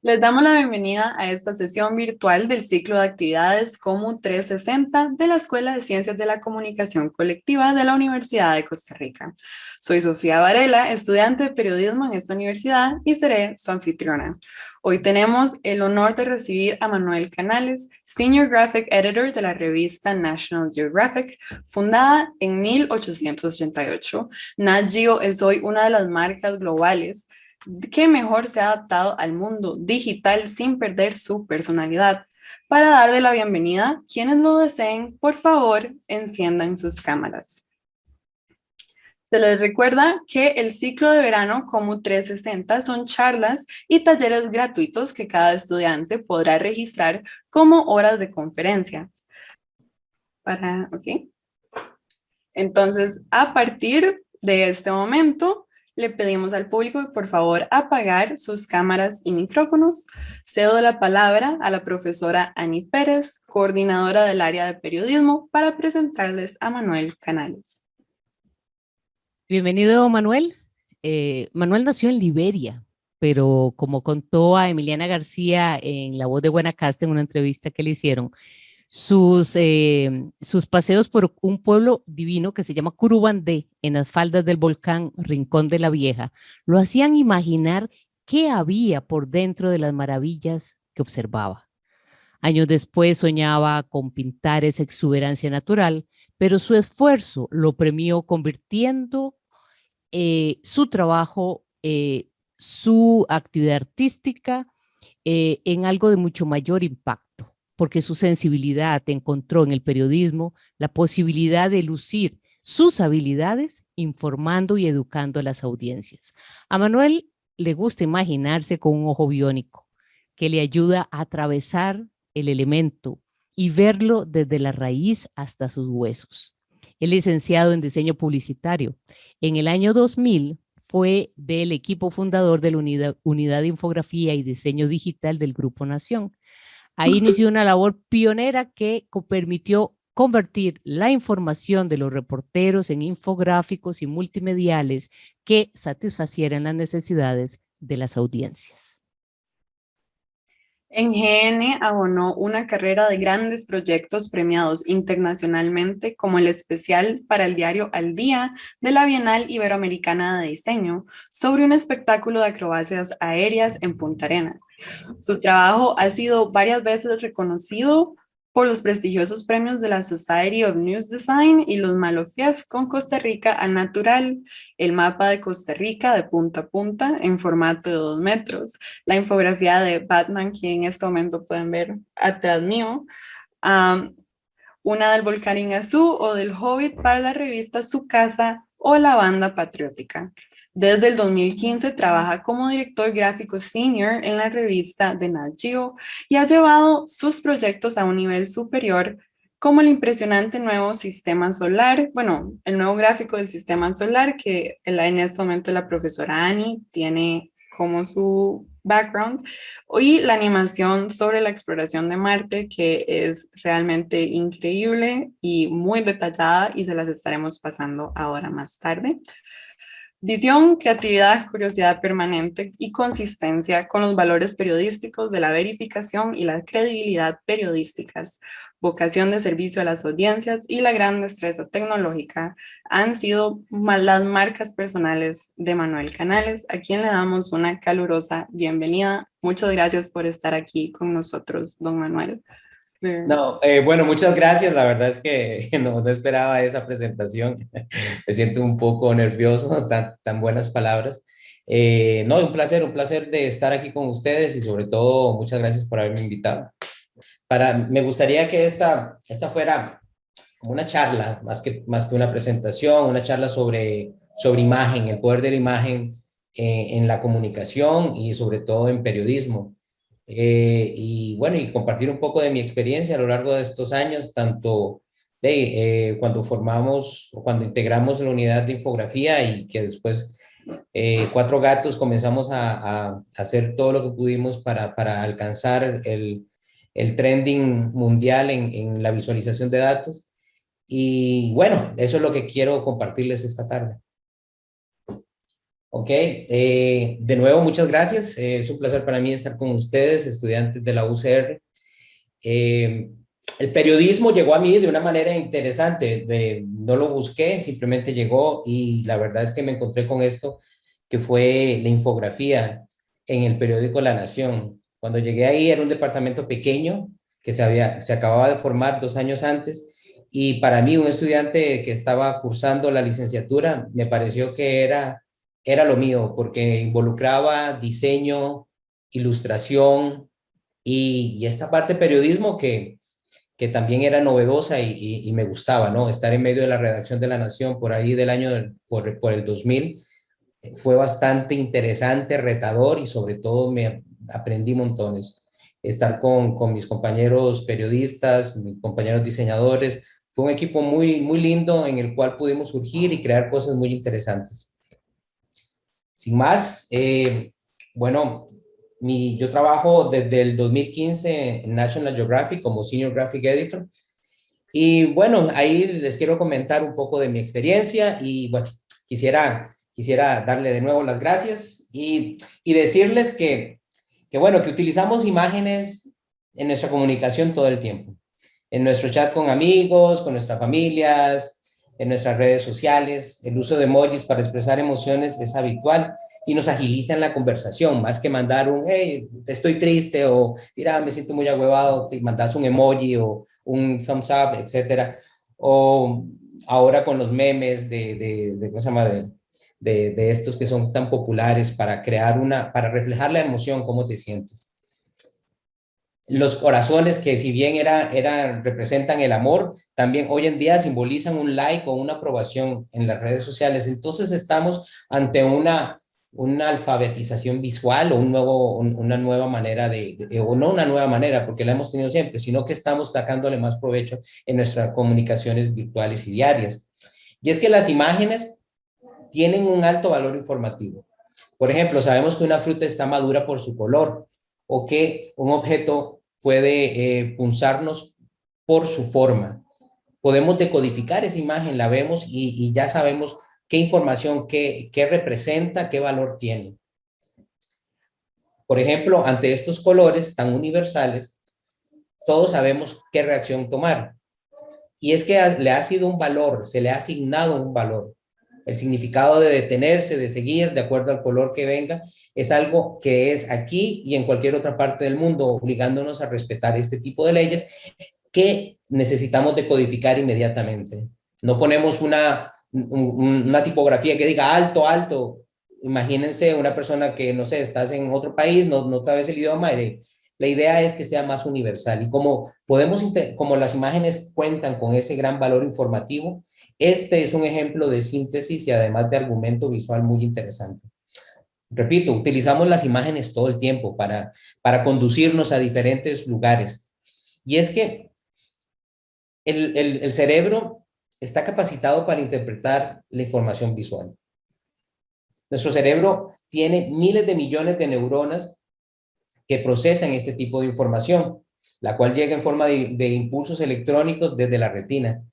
Les damos la bienvenida a esta sesión virtual del ciclo de actividades COMU 360 de la Escuela de Ciencias de la Comunicación Colectiva de la Universidad de Costa Rica. Soy Sofía Varela, estudiante de periodismo en esta universidad y seré su anfitriona. Hoy tenemos el honor de recibir a Manuel Canales, Senior Graphic Editor de la revista National Geographic, fundada en 1888. Nat Geo es hoy una de las marcas globales que mejor se ha adaptado al mundo digital sin perder su personalidad. Para darle la bienvenida, quienes lo deseen, por favor, enciendan sus cámaras. Se les recuerda que el ciclo de verano COMU 360 son charlas y talleres gratuitos que cada estudiante podrá registrar como horas de conferencia. Entonces, a partir de este momento, le pedimos al público, por favor, apagar sus cámaras y micrófonos. Cedo la palabra a la profesora Ani Pérez, coordinadora del área de periodismo, para presentarles a Manuel Canales. Bienvenido, Manuel. Manuel nació en Liberia, pero como contó a Emiliana García en La Voz de Guanacaste en una entrevista que le hicieron, sus paseos por un pueblo divino que se llama Curubandé, en las faldas del volcán Rincón de la Vieja, lo hacían imaginar qué había por dentro de las maravillas que observaba. Años después soñaba con pintar esa exuberancia natural, pero su esfuerzo lo premió convirtiendo su trabajo, su actividad artística en algo de mucho mayor impacto, porque su sensibilidad encontró en el periodismo la posibilidad de lucir sus habilidades informando y educando a las audiencias. A Manuel le gusta imaginarse con un ojo biónico que le ayuda a atravesar el elemento y verlo desde la raíz hasta sus huesos. Es licenciado en diseño publicitario. En el año 2000 fue del equipo fundador de la unidad de infografía y diseño digital del Grupo Nación. Ahí inició una labor pionera que permitió convertir la información de los reporteros en infográficos y multimediales que satisfacieran las necesidades de las audiencias. En GN abonó una carrera de grandes proyectos premiados internacionalmente, como el especial para el diario Al Día de la Bienal Iberoamericana de Diseño sobre un espectáculo de acrobacias aéreas en Punta Arenas. Su trabajo ha sido varias veces reconocido por los prestigiosos premios de la Society of News Design y los Malofiev con Costa Rica al Natural, el mapa de Costa Rica de punta a punta en formato de 2 metros, la infografía de Batman que en este momento pueden ver atrás mío, una del Volcán Iguazú o del Hobbit para la revista Su Casa o la Banda Patriótica. Desde el 2015 trabaja como director gráfico senior en la revista The Nat Geo y ha llevado sus proyectos a un nivel superior como el impresionante nuevo sistema solar, el nuevo gráfico del sistema solar que en este momento la profesora Ani tiene como su background, y la animación sobre la exploración de Marte, que es realmente increíble y muy detallada y se las estaremos pasando ahora más tarde. Visión, creatividad, curiosidad permanente y consistencia con los valores periodísticos de la verificación y la credibilidad periodísticas, vocación de servicio a las audiencias y la gran destreza tecnológica han sido las marcas personales de Manuel Canales, a quien le damos una calurosa bienvenida. Muchas gracias por estar aquí con nosotros, don Manuel. No, bueno, muchas gracias. La verdad es que no esperaba esa presentación. Me siento un poco nervioso, tan buenas palabras. No, un placer de estar aquí con ustedes y sobre todo muchas gracias por haberme invitado. Me gustaría que esta fuera como una charla, más que una presentación, una charla sobre imagen, el poder de la imagen en la comunicación y sobre todo en periodismo. Y bueno, y compartir un poco de mi experiencia a lo largo de estos años, tanto cuando formamos o cuando integramos la unidad de infografía y que después Cuatro Gatos comenzamos a hacer todo lo que pudimos para alcanzar el trending mundial en la visualización de datos. Y bueno, eso es lo que quiero compartirles esta tarde. Ok, de nuevo muchas gracias. Es un placer para mí estar con ustedes, estudiantes de la UCR. Eh, el periodismo llegó a mí de una manera interesante, no lo busqué, simplemente llegó y la verdad es que me encontré con esto que fue la infografía en el periódico La Nación. Cuando llegué ahí era un departamento pequeño que se acababa de formar 2 años antes y para mí, un estudiante que estaba cursando la licenciatura, me pareció que era lo mío porque involucraba diseño, ilustración, y esta parte de periodismo que también era novedosa y me gustaba, ¿no? Estar en medio de la redacción de La Nación por ahí del año, por el 2000, fue bastante interesante, retador y sobre todo me aprendí montones. Estar con mis compañeros periodistas, mis compañeros diseñadores, fue un equipo muy, muy lindo en el cual pudimos surgir y crear cosas muy interesantes. Sin más, bueno, yo trabajo desde el 2015 en National Geographic como Senior Graphic Editor. Y bueno, ahí les quiero comentar un poco de mi experiencia y bueno, quisiera darle de nuevo las gracias y decirles bueno, que utilizamos imágenes en nuestra comunicación todo el tiempo, en nuestro chat con amigos, con nuestras familias, en nuestras redes sociales. El uso de emojis para expresar emociones es habitual y nos agiliza en la conversación, más que mandar un, hey, estoy triste o mira, me siento muy agüevado, te mandas un emoji o un thumbs up, etcétera. O ahora con los memes ¿cómo se llama? De estos que son tan populares para para reflejar la emoción, cómo te sientes. Los corazones que si bien representan el amor, también hoy en día simbolizan un like o una aprobación en las redes sociales. Entonces estamos ante una alfabetización visual o una nueva manera o no una nueva manera, porque la hemos tenido siempre, sino que estamos sacándole más provecho en nuestras comunicaciones virtuales y diarias. Y es que las imágenes tienen un alto valor informativo. Por ejemplo, sabemos que una fruta está madura por su color o que un objeto puede punzarnos por su forma. Podemos decodificar esa imagen, la vemos y ya sabemos qué información, qué representa, qué valor tiene. Por ejemplo, ante estos colores tan universales, todos sabemos qué reacción tomar. Y es que le ha sido un valor, se le ha asignado un valor. El significado de detenerse, de seguir, de acuerdo al color que venga, es algo que es aquí y en cualquier otra parte del mundo, obligándonos a respetar este tipo de leyes que necesitamos decodificar inmediatamente. No ponemos una tipografía que diga alto, alto. Imagínense una persona que, no sé, estás en otro país, no sabes el idioma, la idea es que sea más universal. Y como las imágenes cuentan con ese gran valor informativo, este es un ejemplo de síntesis y además de argumento visual muy interesante. Repito, utilizamos las imágenes todo el tiempo para conducirnos a diferentes lugares. Y es que el cerebro está capacitado para interpretar la información visual. Nuestro cerebro tiene miles de millones de neuronas que procesan este tipo de información, la cual llega en forma de impulsos electrónicos desde la retina.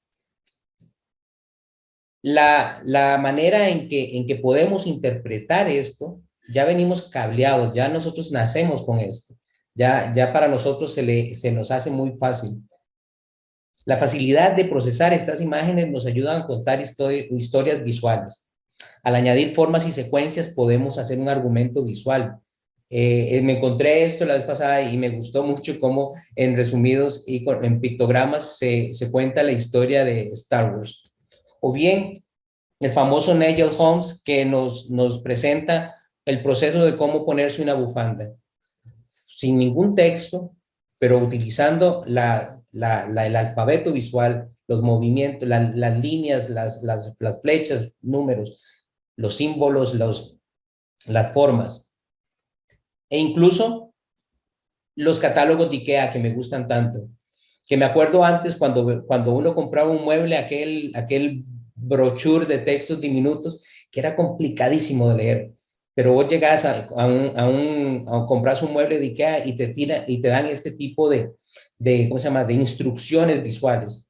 La manera en que podemos interpretar esto, ya venimos cableados, ya nosotros nacemos con esto, ya para nosotros se nos hace muy fácil. La facilidad de procesar estas imágenes nos ayuda a contar historias visuales. Al añadir formas y secuencias podemos hacer un argumento visual. Me encontré esto la vez pasada y me gustó mucho cómo en resumidos y en pictogramas se cuenta la historia de Star Wars. O bien el famoso Nigel Holmes que nos presenta el proceso de cómo ponerse una bufanda sin ningún texto, pero utilizando el alfabeto visual, los movimientos, las líneas, las flechas, números, los símbolos, las formas. E incluso los catálogos de IKEA que me gustan tanto, que me acuerdo antes cuando uno compraba un mueble, aquel brochure de textos diminutos, que era complicadísimo de leer. Pero vos llegás a comprar un mueble de IKEA y te dan este tipo ¿cómo se llama?, de instrucciones visuales,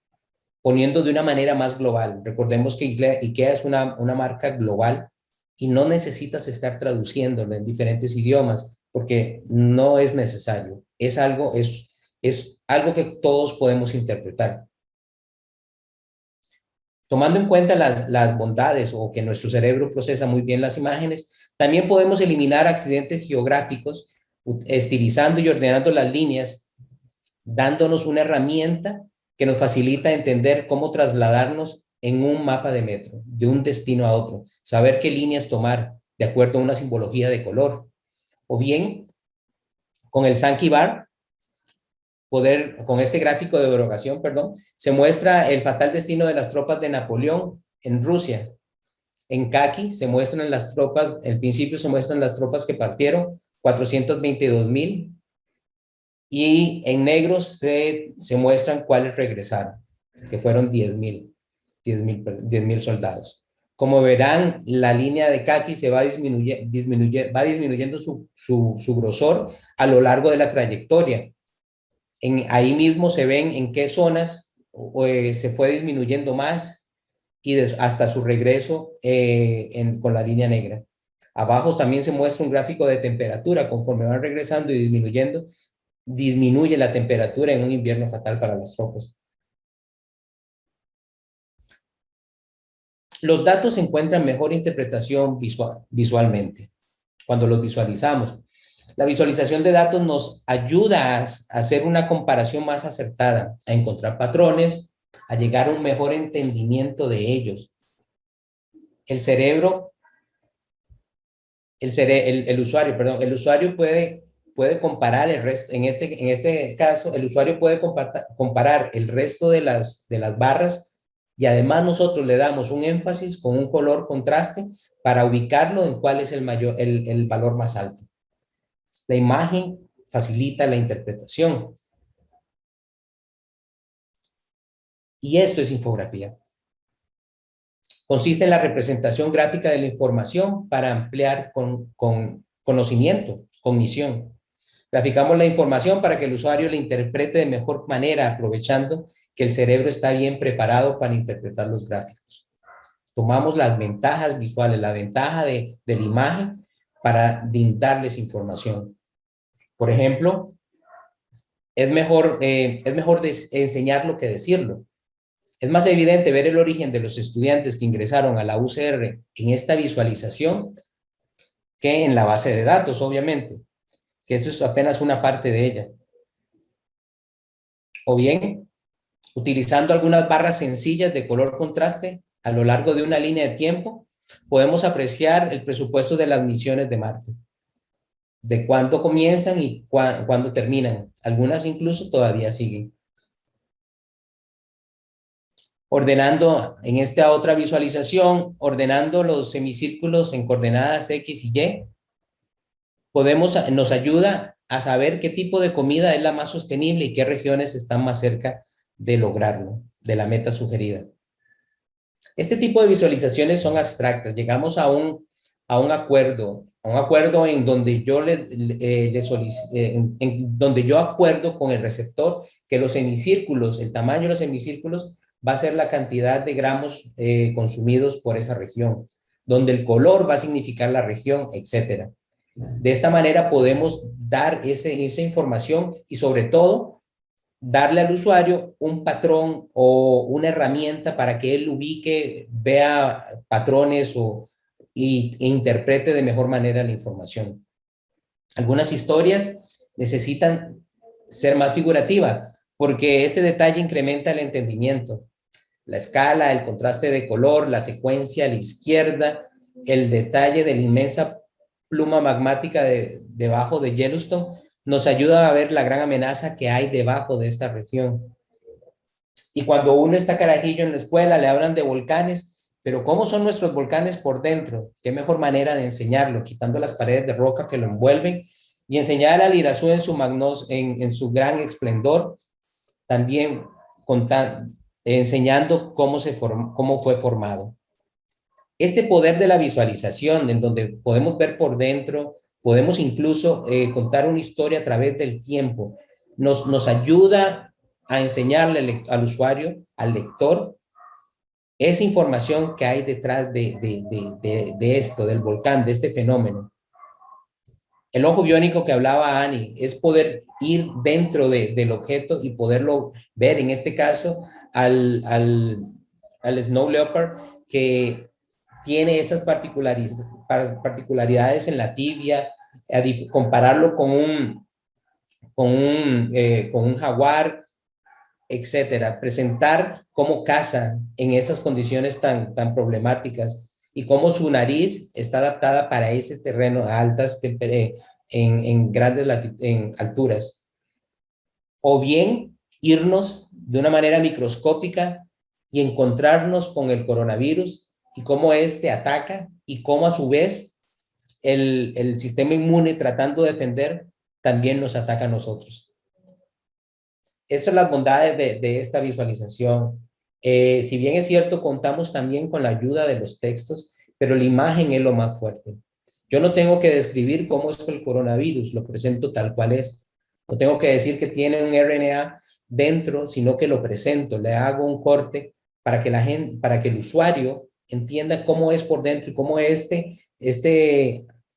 poniendo de una manera más global. Recordemos que IKEA es una marca global y no necesitas estar traduciéndolo en diferentes idiomas porque no es necesario. Es algo que todos podemos interpretar. Tomando en cuenta las bondades o que nuestro cerebro procesa muy bien las imágenes, también podemos eliminar accidentes geográficos estilizando y ordenando las líneas, dándonos una herramienta que nos facilita entender cómo trasladarnos en un mapa de metro, de un destino a otro, saber qué líneas tomar de acuerdo a una simbología de color. O bien, con el Sankey Bar, con este gráfico de derogación, perdón, se muestra el fatal destino de las tropas de Napoleón en Rusia. En Kaki se muestran las tropas, al principio se muestran las tropas que partieron, 422,000, y en negro se muestran cuáles regresaron, que fueron 10,000 soldados. Como verán, la línea de Kaki se va disminuyendo su grosor a lo largo de la trayectoria. Ahí mismo se ven en qué zonas se fue disminuyendo más y hasta su regreso con la línea negra. Abajo también se muestra un gráfico de temperatura. Conforme van regresando y disminuyendo, disminuye la temperatura en un invierno fatal para las tropas. Los datos encuentran mejor interpretación visualmente cuando los visualizamos. La visualización de datos nos ayuda a hacer una comparación más acertada, a encontrar patrones, a llegar a un mejor entendimiento de ellos. El usuario puede comparar el resto, en este caso, el usuario puede comparar el resto de las barras y además nosotros le damos un énfasis con un color contraste para ubicarlo en cuál es el valor más alto. La imagen facilita la interpretación. Y esto es infografía. Consiste en la representación gráfica de la información para ampliar con conocimiento, cognición. Graficamos la información para que el usuario la interprete de mejor manera, aprovechando que el cerebro está bien preparado para interpretar los gráficos. Tomamos las ventajas visuales, la ventaja de la imagen para brindarles información. Por ejemplo, es mejor enseñarlo que decirlo. Es más evidente ver el origen de los estudiantes que ingresaron a la UCR en esta visualización que en la base de datos, obviamente, que esto es apenas una parte de ella. O bien, utilizando algunas barras sencillas de color contraste a lo largo de una línea de tiempo, podemos apreciar el presupuesto de las misiones de Marte, de cuándo comienzan y cuándo terminan. Algunas incluso todavía siguen. Ordenando en esta otra visualización, ordenando los semicírculos en coordenadas X y Y, nos ayuda a saber qué tipo de comida es la más sostenible y qué regiones están más cerca de lograrlo, de la meta sugerida. Este tipo de visualizaciones son abstractas. Llegamos a un acuerdo en donde donde yo acuerdo con el receptor que los semicírculos, el tamaño de los semicírculos va a ser la cantidad de gramos consumidos por esa región, donde el color va a significar la región, etcétera. De esta manera podemos dar esa información y sobre todo darle al usuario un patrón o una herramienta para que él ubique, vea patrones e interprete de mejor manera la información. Algunas historias necesitan ser más figurativas porque este detalle incrementa el entendimiento. La escala, el contraste de color, la secuencia a la izquierda, el detalle de la inmensa pluma magmática debajo de Yellowstone nos ayuda a ver la gran amenaza que hay debajo de esta región. Y cuando uno está carajillo en la escuela, le hablan de volcanes, pero ¿cómo son nuestros volcanes por dentro? ¿Qué mejor manera de enseñarlo? Quitando las paredes de roca que lo envuelven y enseñar al Irazú en su gran esplendor, también enseñando cómo fue formado. Este poder de la visualización, en donde podemos ver por dentro, podemos incluso contar una historia a través del tiempo, nos ayuda a enseñarle al usuario, al lector, esa información que hay detrás de esto, del volcán, de este fenómeno. El ojo biónico que hablaba Annie es poder ir dentro del objeto y poderlo ver, en este caso, al Snow Leopard, que tiene esas particularidades en la tibia, compararlo con un jaguar, etcétera, presentar cómo caza en esas condiciones tan problemáticas y cómo su nariz está adaptada para ese terreno a altas en grandes alturas. O bien irnos de una manera microscópica y encontrarnos con el coronavirus y cómo este ataca y cómo a su vez el sistema inmune, tratando de defender, también nos ataca a nosotros. Estas son las bondades de esta visualización. Si bien es cierto, contamos también con la ayuda de los textos, pero la imagen es lo más fuerte. Yo no tengo que describir cómo es el coronavirus, lo presento tal cual es. No tengo que decir que tiene un RNA dentro, sino que lo presento, le hago un corte para que el usuario entienda cómo es por dentro y cómo este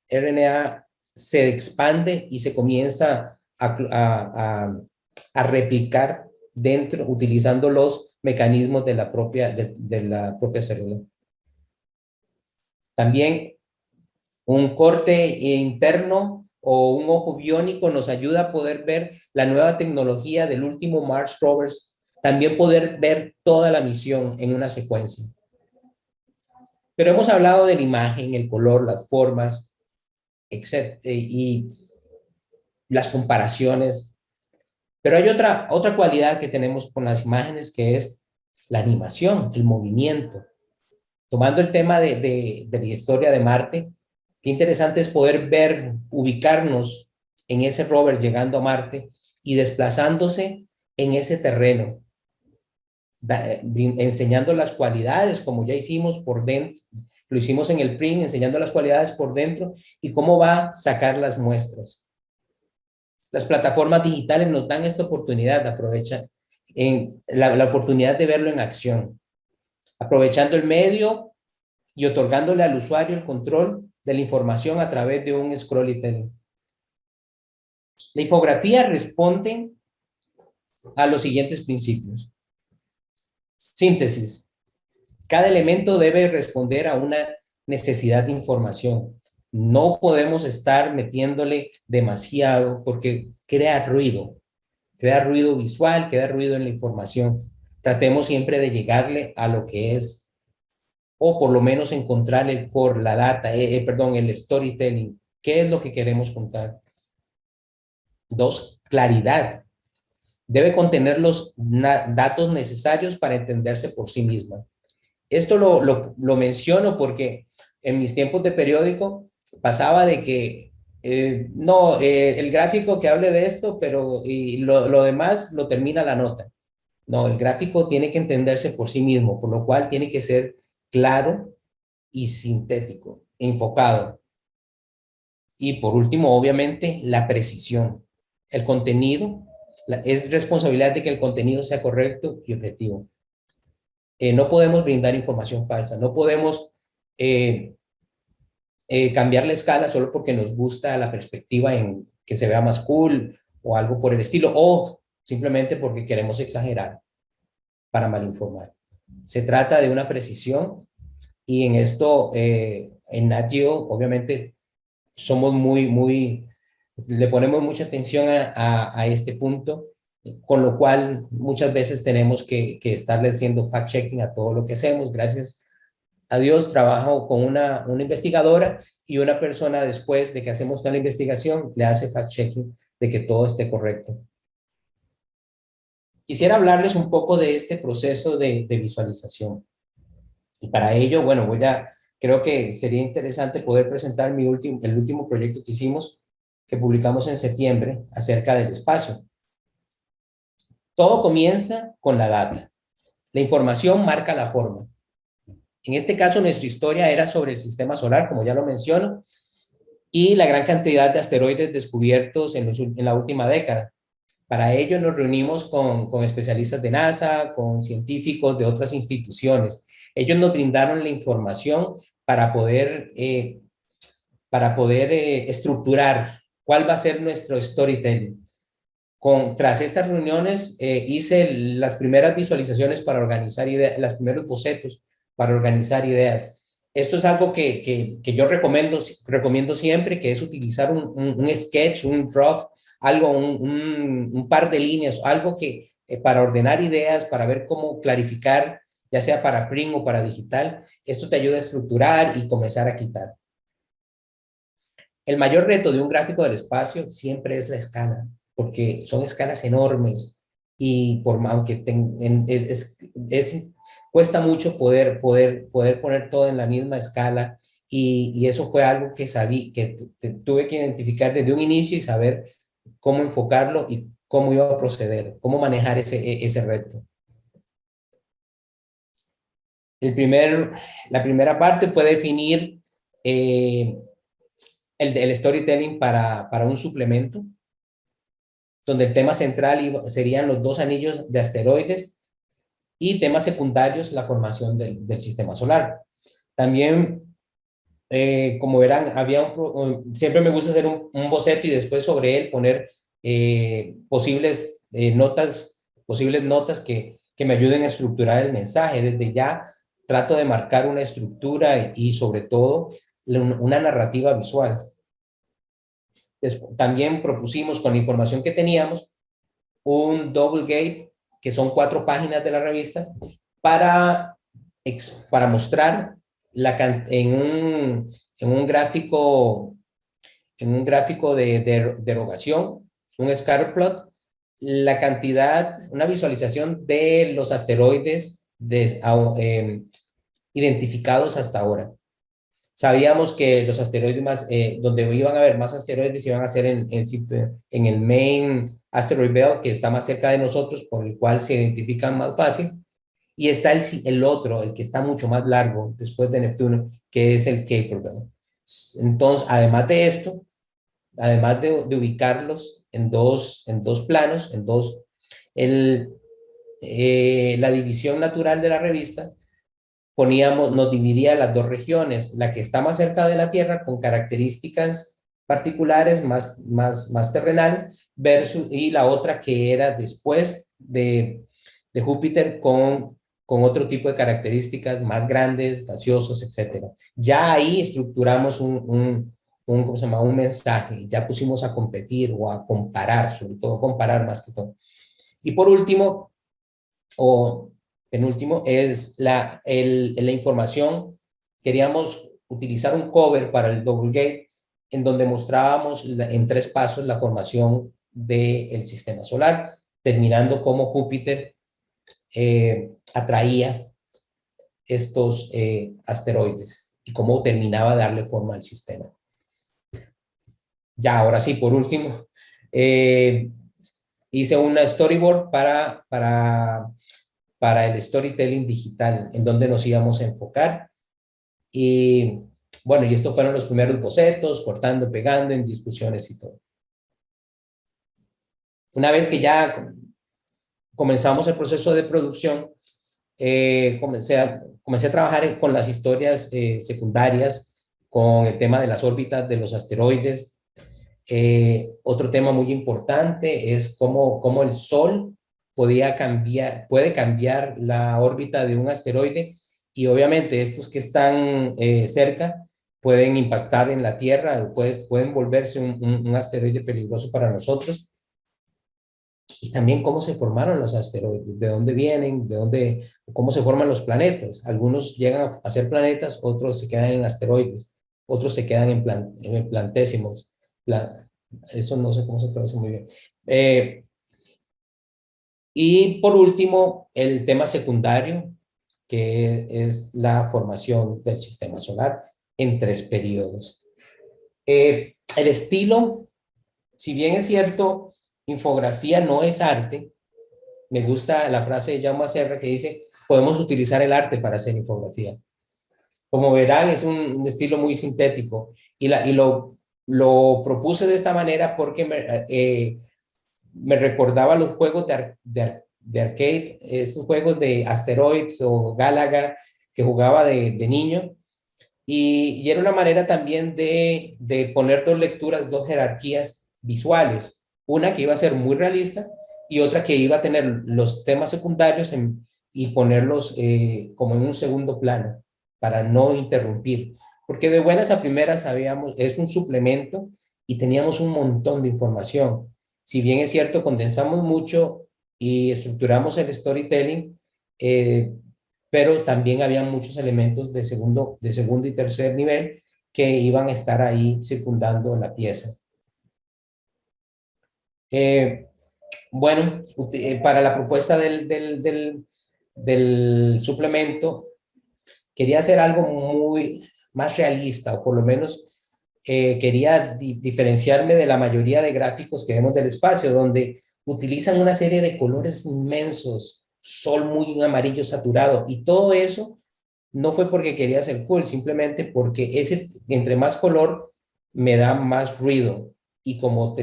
RNA se expande y se comienza a replicar dentro, utilizando los mecanismos de la propia célula. También un corte interno o un ojo biónico nos ayuda a poder ver la nueva tecnología del último Mars rovers, también poder ver toda la misión en una secuencia. Pero hemos hablado de la imagen, el color, las formas, etc. Y las comparaciones. Pero hay otra cualidad que tenemos con las imágenes, que es la animación, el movimiento. Tomando el tema de la historia de Marte, qué interesante es poder ver, ubicarnos en ese rover llegando a Marte y desplazándose en ese terreno, enseñando las cualidades, como ya hicimos por dentro, lo hicimos en el print, enseñando las cualidades por dentro y cómo va a sacar las muestras. Las plataformas digitales nos dan esta oportunidad de aprovechar la oportunidad de verlo en acción, aprovechando el medio y otorgándole al usuario el control de la información a través de un storytelling. La infografía responde a los siguientes principios. Síntesis. Cada elemento debe responder a una necesidad de información. No podemos estar metiéndole demasiado porque crea ruido visual, crea ruido en la información. Tratemos siempre de llegarle a lo que es, o por lo menos encontrar el core, la data, el storytelling. ¿Qué es lo que queremos contar? 2, claridad. Debe contener los datos necesarios para entenderse por sí misma. Esto lo menciono porque en mis tiempos de periódico pasaba de que el gráfico que hable de esto, pero lo demás lo termina la nota. No, el gráfico tiene que entenderse por sí mismo, por lo cual tiene que ser claro y sintético, enfocado. Y por último, obviamente, la precisión. El contenido, es responsabilidad de que el contenido sea correcto y objetivo. No podemos brindar información falsa, no podemos cambiar la escala solo porque nos gusta la perspectiva en que se vea más cool o algo por el estilo, o simplemente porque queremos exagerar para malinformar. Se trata de una precisión y en esto, en Nat Geo, obviamente, somos le ponemos mucha atención a este punto, con lo cual muchas veces tenemos que estarle haciendo fact-checking a todo lo que hacemos. Gracias a Dios trabajo con una investigadora y una persona, después de que hacemos toda la investigación, le hace fact-checking de que todo esté correcto. Quisiera hablarles un poco de este proceso de visualización. Y para ello, bueno, creo que sería interesante poder presentar el último proyecto que hicimos, que publicamos en septiembre, acerca del espacio. Todo comienza con la data. La información marca la forma. En este caso, nuestra historia era sobre el sistema solar, como ya lo menciono, y la gran cantidad de asteroides descubiertos en la última década. Para ello nos reunimos con especialistas de NASA, con científicos de otras instituciones. Ellos nos brindaron la información para poder estructurar cuál va a ser nuestro storytelling. Tras estas reuniones hice las primeras visualizaciones para organizar ideas, los primeros bocetos para organizar ideas. Esto es algo que yo recomiendo siempre, que es utilizar un sketch, un draft, algo, un par de líneas, algo que para ordenar ideas, para ver cómo clarificar, ya sea para print o para digital. Esto te ayuda a estructurar y comenzar a quitar. El mayor reto de un gráfico del espacio siempre es la escala, porque son escalas enormes y aunque cuesta mucho poder poner todo en la misma escala, y eso fue algo que tuve que identificar desde un inicio y saber cómo enfocarlo y cómo iba a proceder, cómo manejar ese reto. La primera parte fue definir el storytelling para un suplemento, donde el tema central serían los 2 anillos de asteroides y temas secundarios, la formación del sistema solar. También, como verán, siempre me gusta hacer un boceto y después sobre él poner posibles notas que me ayuden a estructurar el mensaje. Desde ya trato de marcar una estructura y sobre todo una narrativa visual. También propusimos, con la información que teníamos, un double gate, que son 4 páginas de la revista, para mostrar en un gráfico de erogación, un scatter plot, la cantidad, una visualización de los asteroides identificados hasta ahora. Sabíamos que los asteroides donde iban a haber más asteroides iban a ser en el main asteroid belt, que está más cerca de nosotros, por el cual se identifican más fácil. Y está el otro, el que está mucho más largo, después de Neptuno, que es el Kuiper belt. Entonces, además de esto, además de ubicarlos en dos planos, la división natural de la revista, nos dividía las 2 regiones, la que está más cerca de la Tierra con características particulares más terrenales, y la otra que era después de Júpiter con otro tipo de características más grandes, gaseosos, etc. Ya ahí estructuramos ¿cómo se llama? Un mensaje, ya pusimos a competir o a comparar, sobre todo comparar más que todo. Y por último, penúltimo, es la información. Queríamos utilizar un cover para el double gate en donde mostrábamos en 3 pasos la formación del sistema solar, terminando cómo Júpiter atraía estos asteroides y cómo terminaba de darle forma al sistema. Ya, ahora sí, por último, hice una storyboard para el storytelling digital, en donde nos íbamos a enfocar. Y bueno, y estos fueron los primeros bocetos, cortando, pegando, en discusiones y todo. Una vez que ya comenzamos el proceso de producción, comencé a trabajar con las historias secundarias, con el tema de las órbitas de los asteroides. Otro tema muy importante es cómo el Sol puede cambiar la órbita de un asteroide, y obviamente estos que están cerca pueden impactar en la Tierra, pueden volverse un asteroide peligroso para nosotros. Y también cómo se formaron los asteroides, de dónde vienen, cómo se forman los planetas. Algunos llegan a ser planetas, otros se quedan en asteroides, otros se quedan en plantésimos. Eso no sé cómo se traduce muy bien. Y por último, el tema secundario, que es la formación del sistema solar en 3 periodos. El estilo, si bien es cierto, infografía no es arte, me gusta la frase de Jaume Serra que dice: podemos utilizar el arte para hacer infografía. Como verán, es un estilo muy sintético, y lo propuse de esta manera porque me recordaba los juegos de arcade, estos juegos de Asteroids o Galaga, que jugaba de niño. Y era una manera también de poner dos lecturas, dos jerarquías visuales. Una que iba a ser muy realista y otra que iba a tener los temas secundarios y ponerlos como en un segundo plano para no interrumpir. Porque de buenas a primeras sabíamos, es un suplemento y teníamos un montón de información. Si bien es cierto, condensamos mucho y estructuramos el storytelling, pero también había muchos elementos de segundo y tercer nivel que iban a estar ahí circundando la pieza. Bueno, para la propuesta del suplemento, quería hacer algo muy más realista, o por lo menos quería diferenciarme de la mayoría de gráficos que vemos del espacio, donde utilizan una serie de colores inmensos, sol muy amarillo saturado, y todo eso no fue porque quería ser cool, simplemente porque entre más color me da más ruido, y como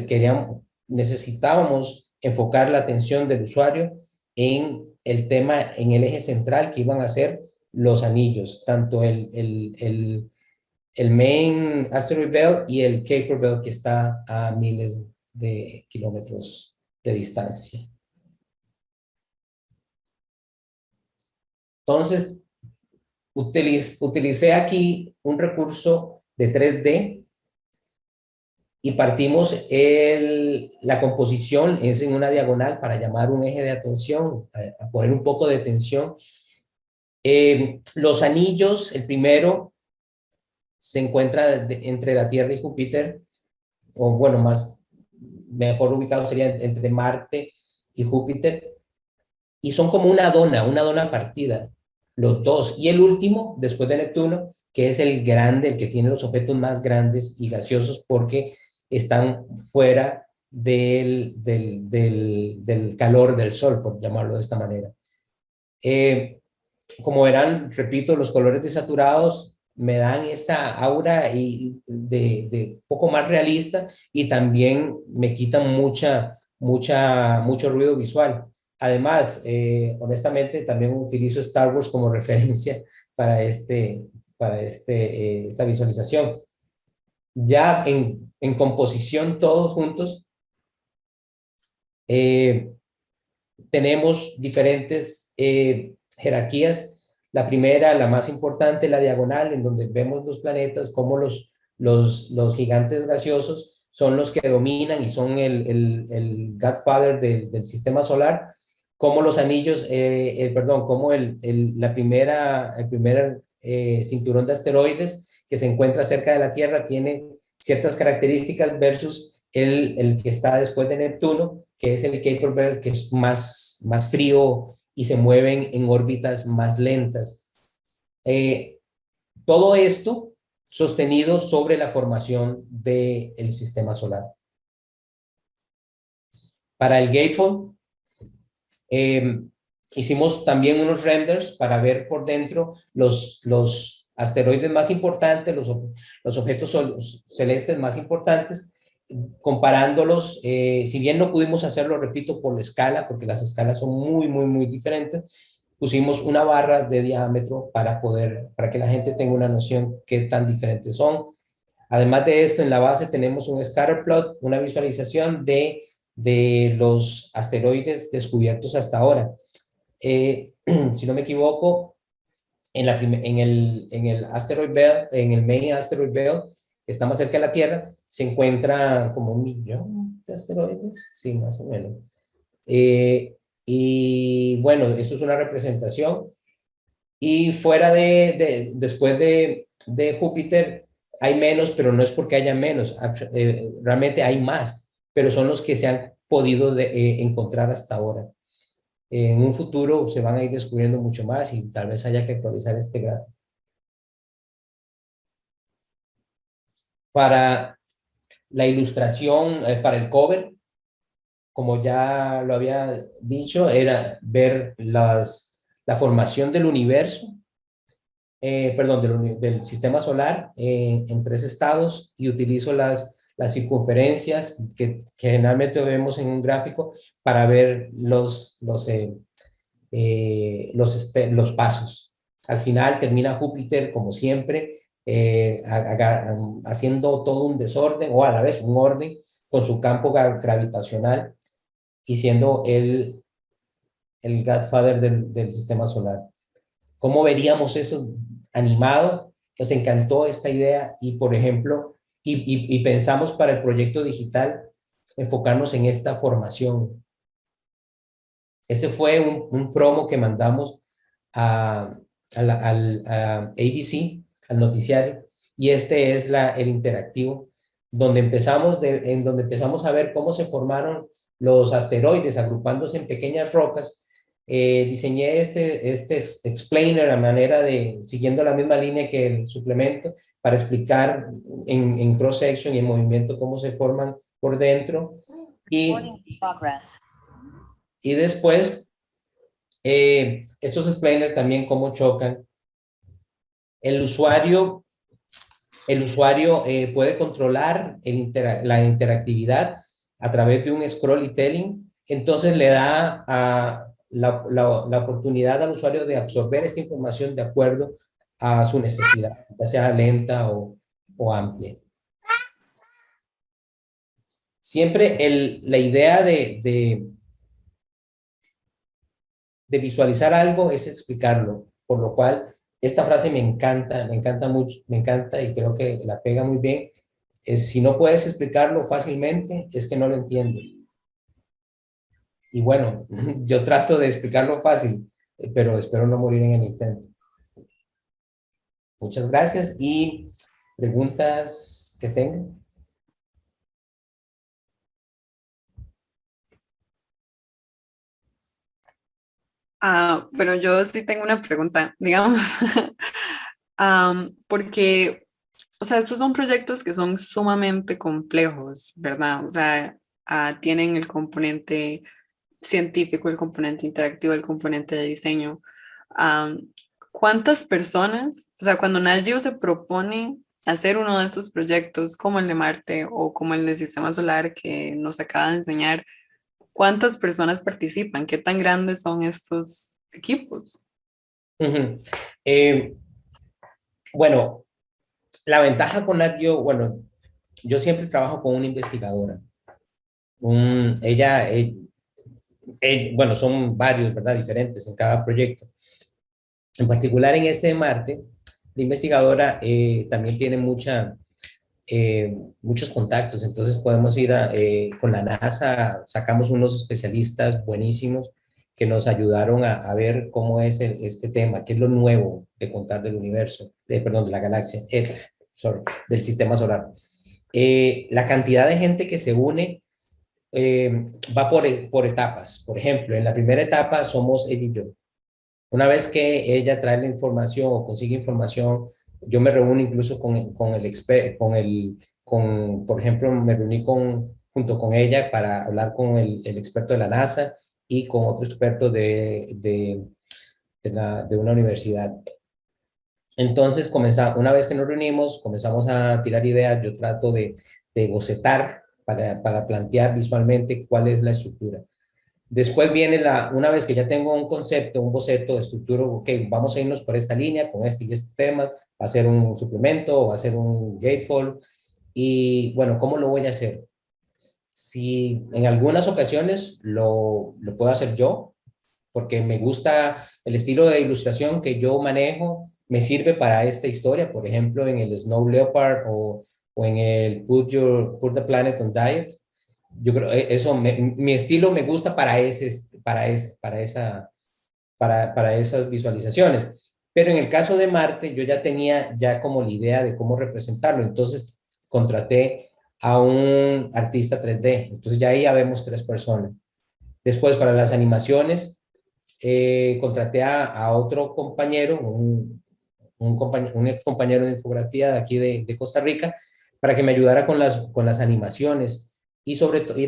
necesitábamos enfocar la atención del usuario en el tema, en el eje central que iban a ser los anillos, tanto el main asteroid belt y el Kuiper belt, que está a miles de kilómetros de distancia. Entonces, utilicé aquí un recurso de 3D y partimos la composición es en una diagonal para llamar un eje de atención, a poner un poco de tensión. Los anillos, el primero se encuentra entre la Tierra y Júpiter, o bueno, mejor ubicado sería entre Marte y Júpiter, y son como una dona partida, los dos. Y el último, después de Neptuno, que es el grande, el que tiene los objetos más grandes y gaseosos porque están fuera del calor del Sol, por llamarlo de esta manera. Como verán, repito, los colores desaturados me dan esa aura de poco más realista, y también me quitan mucho ruido visual. Además, honestamente, también utilizo Star Wars como referencia para esta visualización. Ya en composición, todos juntos, tenemos diferentes jerarquías. La primera, la más importante, la diagonal, en donde vemos los planetas, como los gigantes gaseosos son los que dominan y son el godfather del sistema solar, como los anillos, como el primer cinturón de asteroides que se encuentra cerca de la Tierra tiene ciertas características versus el que está después de Neptuno, que es el Kuiper belt, que es más frío y se mueven en órbitas más lentas. Todo esto sostenido sobre la formación del sistema solar. Para el Gatefold, hicimos también unos renders para ver por dentro los asteroides más importantes, los objetos celestes más importantes, comparándolos. Si bien no pudimos hacerlo, repito, por la escala, porque las escalas son muy diferentes, pusimos una barra de diámetro para que la gente tenga una noción qué tan diferentes son. Además de esto, en la base tenemos un scatterplot, una visualización de los asteroides descubiertos hasta ahora. Si no me equivoco, en el asteroid belt, en el main asteroid belt, que está más cerca de la Tierra, se encuentra como 1 millón de asteroides, sí, más o menos. Y bueno, esto es una representación. Y fuera después de Júpiter hay menos, pero no es porque haya menos, realmente hay más, pero son los que se han podido encontrar hasta ahora. En un futuro se van a ir descubriendo mucho más y tal vez haya que actualizar este gráfico. Para la ilustración, para el cover, como ya lo había dicho, era ver la formación del universo, del sistema solar en 3 estados, y utilizo las circunferencias que generalmente vemos en un gráfico para ver los pasos. Al final termina Júpiter, como siempre, haciendo todo un desorden, o a la vez un orden, con su campo gravitacional y siendo el Godfather del sistema solar. ¿Cómo veríamos eso animado? Nos encantó esta idea y, por ejemplo, y pensamos para el proyecto digital enfocarnos en esta formación. Este fue un promo que mandamos al ABC, al noticiario, y este es el interactivo, en donde empezamos a ver cómo se formaron los asteroides agrupándose en pequeñas rocas. Diseñé este explainer a manera de, siguiendo la misma línea que el suplemento, para explicar en cross-section y en movimiento cómo se forman por dentro. Y después, estos explainers también cómo chocan. El usuario, puede controlar la interactividad a través de un scrollytelling. Entonces le da la oportunidad al usuario de absorber esta información de acuerdo a su necesidad, ya sea lenta o amplia. Siempre la idea de visualizar algo es explicarlo, por lo cual esta frase me encanta mucho, me encanta y creo que la pega muy bien. Si no puedes explicarlo fácilmente, es que no lo entiendes. Y bueno, yo trato de explicarlo fácil, pero espero no morir en el intento. Muchas gracias y preguntas que tengan. Bueno, yo sí tengo una pregunta, digamos, porque, o sea, estos son proyectos que son sumamente complejos, ¿verdad? O sea, tienen el componente científico, el componente interactivo, el componente de diseño. Am, ¿Cuántas personas, o sea, cuando NatGeo se propone hacer uno de estos proyectos como el de Marte o como el del Sistema Solar que nos acaba de enseñar, cuántas personas participan? ¿Qué tan grandes son estos equipos? Uh-huh. Bueno, la ventaja con NatGeo, bueno, yo siempre trabajo con una investigadora. Ella, bueno, son varios, ¿verdad? Diferentes en cada proyecto. En particular en este de Marte, la investigadora también tiene muchos contactos, entonces podemos ir con la NASA, sacamos unos especialistas buenísimos que nos ayudaron a ver cómo es este tema, qué es lo nuevo de contar del universo, perdón, de la galaxia, del sistema solar. La cantidad de gente que se une va por etapas. Por ejemplo, en la primera etapa somos ella y yo. Una vez que ella trae la información o consigue información, yo me reúno incluso con el experto, por ejemplo, me reuní junto con ella para hablar con el experto de la NASA y con otro experto de una universidad. Entonces, una vez que nos reunimos, comenzamos a tirar ideas. Yo trato de bocetar para plantear visualmente cuál es la estructura. Después viene una vez que ya tengo un concepto, un boceto, estructuro, ok, vamos a irnos por esta línea, con este y este tema, va a ser un suplemento o va a ser un gatefold. Y bueno, ¿cómo lo voy a hacer? Si en algunas ocasiones lo puedo hacer yo, porque me gusta el estilo de ilustración que yo manejo, me sirve para esta historia, por ejemplo, en el Snow Leopard o en el Put the Planet on Diet. Yo creo eso, mi estilo me gusta para esas visualizaciones. Pero en el caso de Marte, yo ya tenía como la idea de cómo representarlo. Entonces contraté a un artista 3D. Entonces ya ahí ya vemos 3 personas. Después para las animaciones, contraté a otro compañero, un ex compañero de infografía de aquí de Costa Rica, para que me ayudara con las animaciones y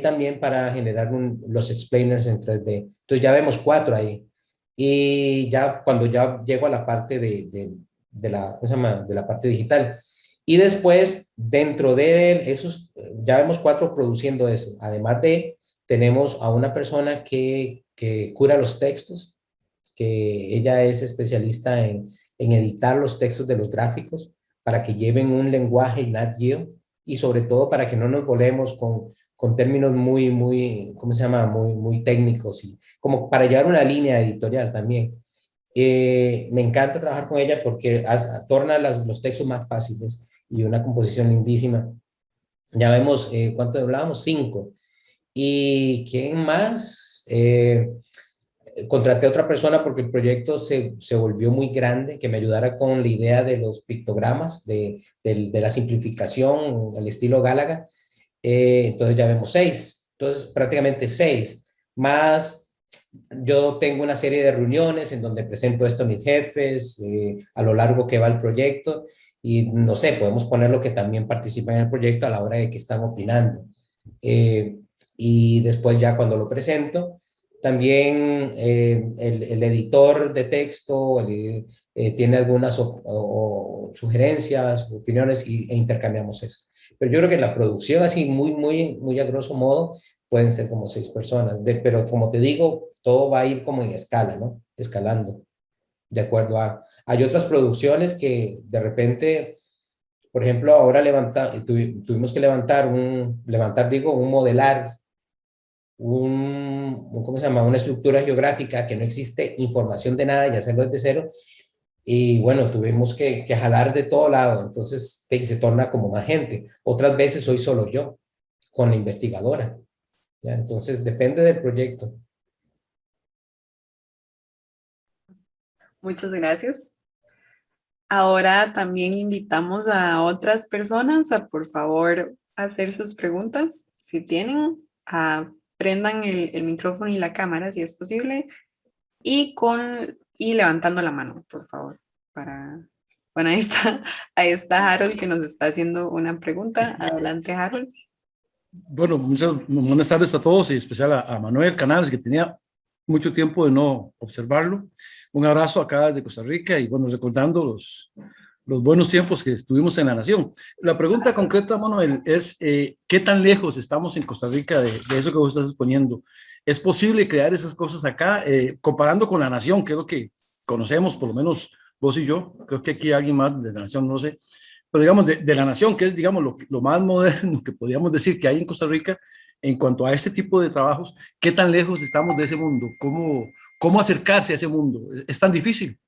también para generar los explainers en 3D. Entonces ya vemos 4 ahí. Y ya cuando ya llego a la parte ¿cómo se llama? De la parte digital. Y después, dentro de esos, ya vemos 4 produciendo eso. Además tenemos a una persona que cura los textos, que ella es especialista en editar los textos de los gráficos para que lleven un lenguaje Nat Geo y sobre todo para que no nos volemos con términos muy, ¿cómo se llama? Muy técnicos y como para llevar una línea editorial también. Me encanta trabajar con ella porque torna los textos más fáciles y una composición lindísima. Ya vemos, ¿cuánto hablábamos? 5. ¿Y quién más? Contraté a otra persona porque el proyecto se volvió muy grande, que me ayudara con la idea de los pictogramas, de la simplificación, al estilo Gálaga. Entonces ya vemos 6. Entonces prácticamente 6. Más yo tengo una serie de reuniones en donde presento esto a mis jefes a lo largo que va el proyecto y no sé, podemos poner lo que también participa en el proyecto a la hora de que están opinando. Eh, y después ya cuando lo presento, también el editor de texto tiene algunas o sugerencias, opiniones e intercambiamos eso. Pero yo creo que la producción así muy a grosso modo pueden ser como 6 personas, pero como te digo, todo va a ir como en escala, ¿no? Escalando, de acuerdo a... Hay otras producciones que de repente, por ejemplo, ahora tuvimos que modelar ¿cómo se llama? Una estructura geográfica que no existe información de nada y hacerlo desde cero. Y bueno, tuvimos que jalar de todo lado, entonces se torna como más gente. Otras veces soy solo yo, con la investigadora. ¿Ya? Entonces depende del proyecto. Muchas gracias. Ahora también invitamos a otras personas a, por favor, hacer sus preguntas. Si tienen, prendan el micrófono y la cámara, si es posible, y levantando la mano, por favor. Bueno, ahí está Harold que nos está haciendo una pregunta. Adelante, Harold. Bueno, muchas buenas tardes a todos y en especial a Manuel Canales, que tenía mucho tiempo de no observarlo. Un abrazo acá desde Costa Rica y bueno, recordando los buenos tiempos que estuvimos en la nación. La pregunta concreta, Manuel, es ¿qué tan lejos estamos en Costa Rica de eso que vos estás exponiendo? ¿Es posible crear esas cosas acá, comparando con la nación, que es lo que conocemos, por lo menos vos y yo? Creo que aquí alguien más de la nación, no sé, pero digamos de la nación, que es digamos lo más moderno que podríamos decir que hay en Costa Rica en cuanto a este tipo de trabajos. ¿Qué tan lejos estamos de ese mundo? ¿Cómo acercarse a ese mundo? ¿Es tan difícil?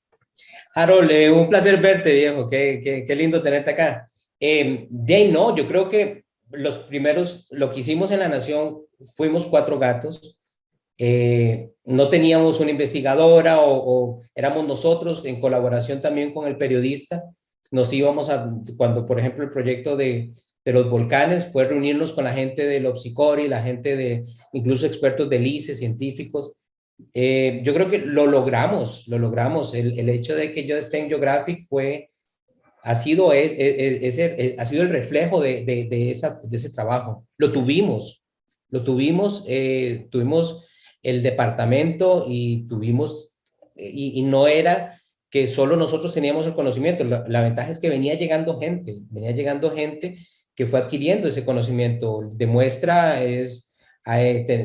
Harold, un placer verte, viejo. Qué lindo tenerte acá. De ahí no, yo creo que los primeros, lo que hicimos en La Nación, fuimos 4 gatos. No teníamos una investigadora o éramos nosotros en colaboración también con el periodista. Nos íbamos cuando por ejemplo el proyecto de los volcanes fue reunirnos con la gente del Opsicori, la gente incluso expertos del ICE, científicos. Yo creo que lo logramos. El hecho de que yo esté en Geographic ha sido el reflejo de ese trabajo. Tuvimos el departamento y y no era que solo nosotros teníamos el conocimiento. La ventaja es que venía llegando gente que fue adquiriendo ese conocimiento. Demuestra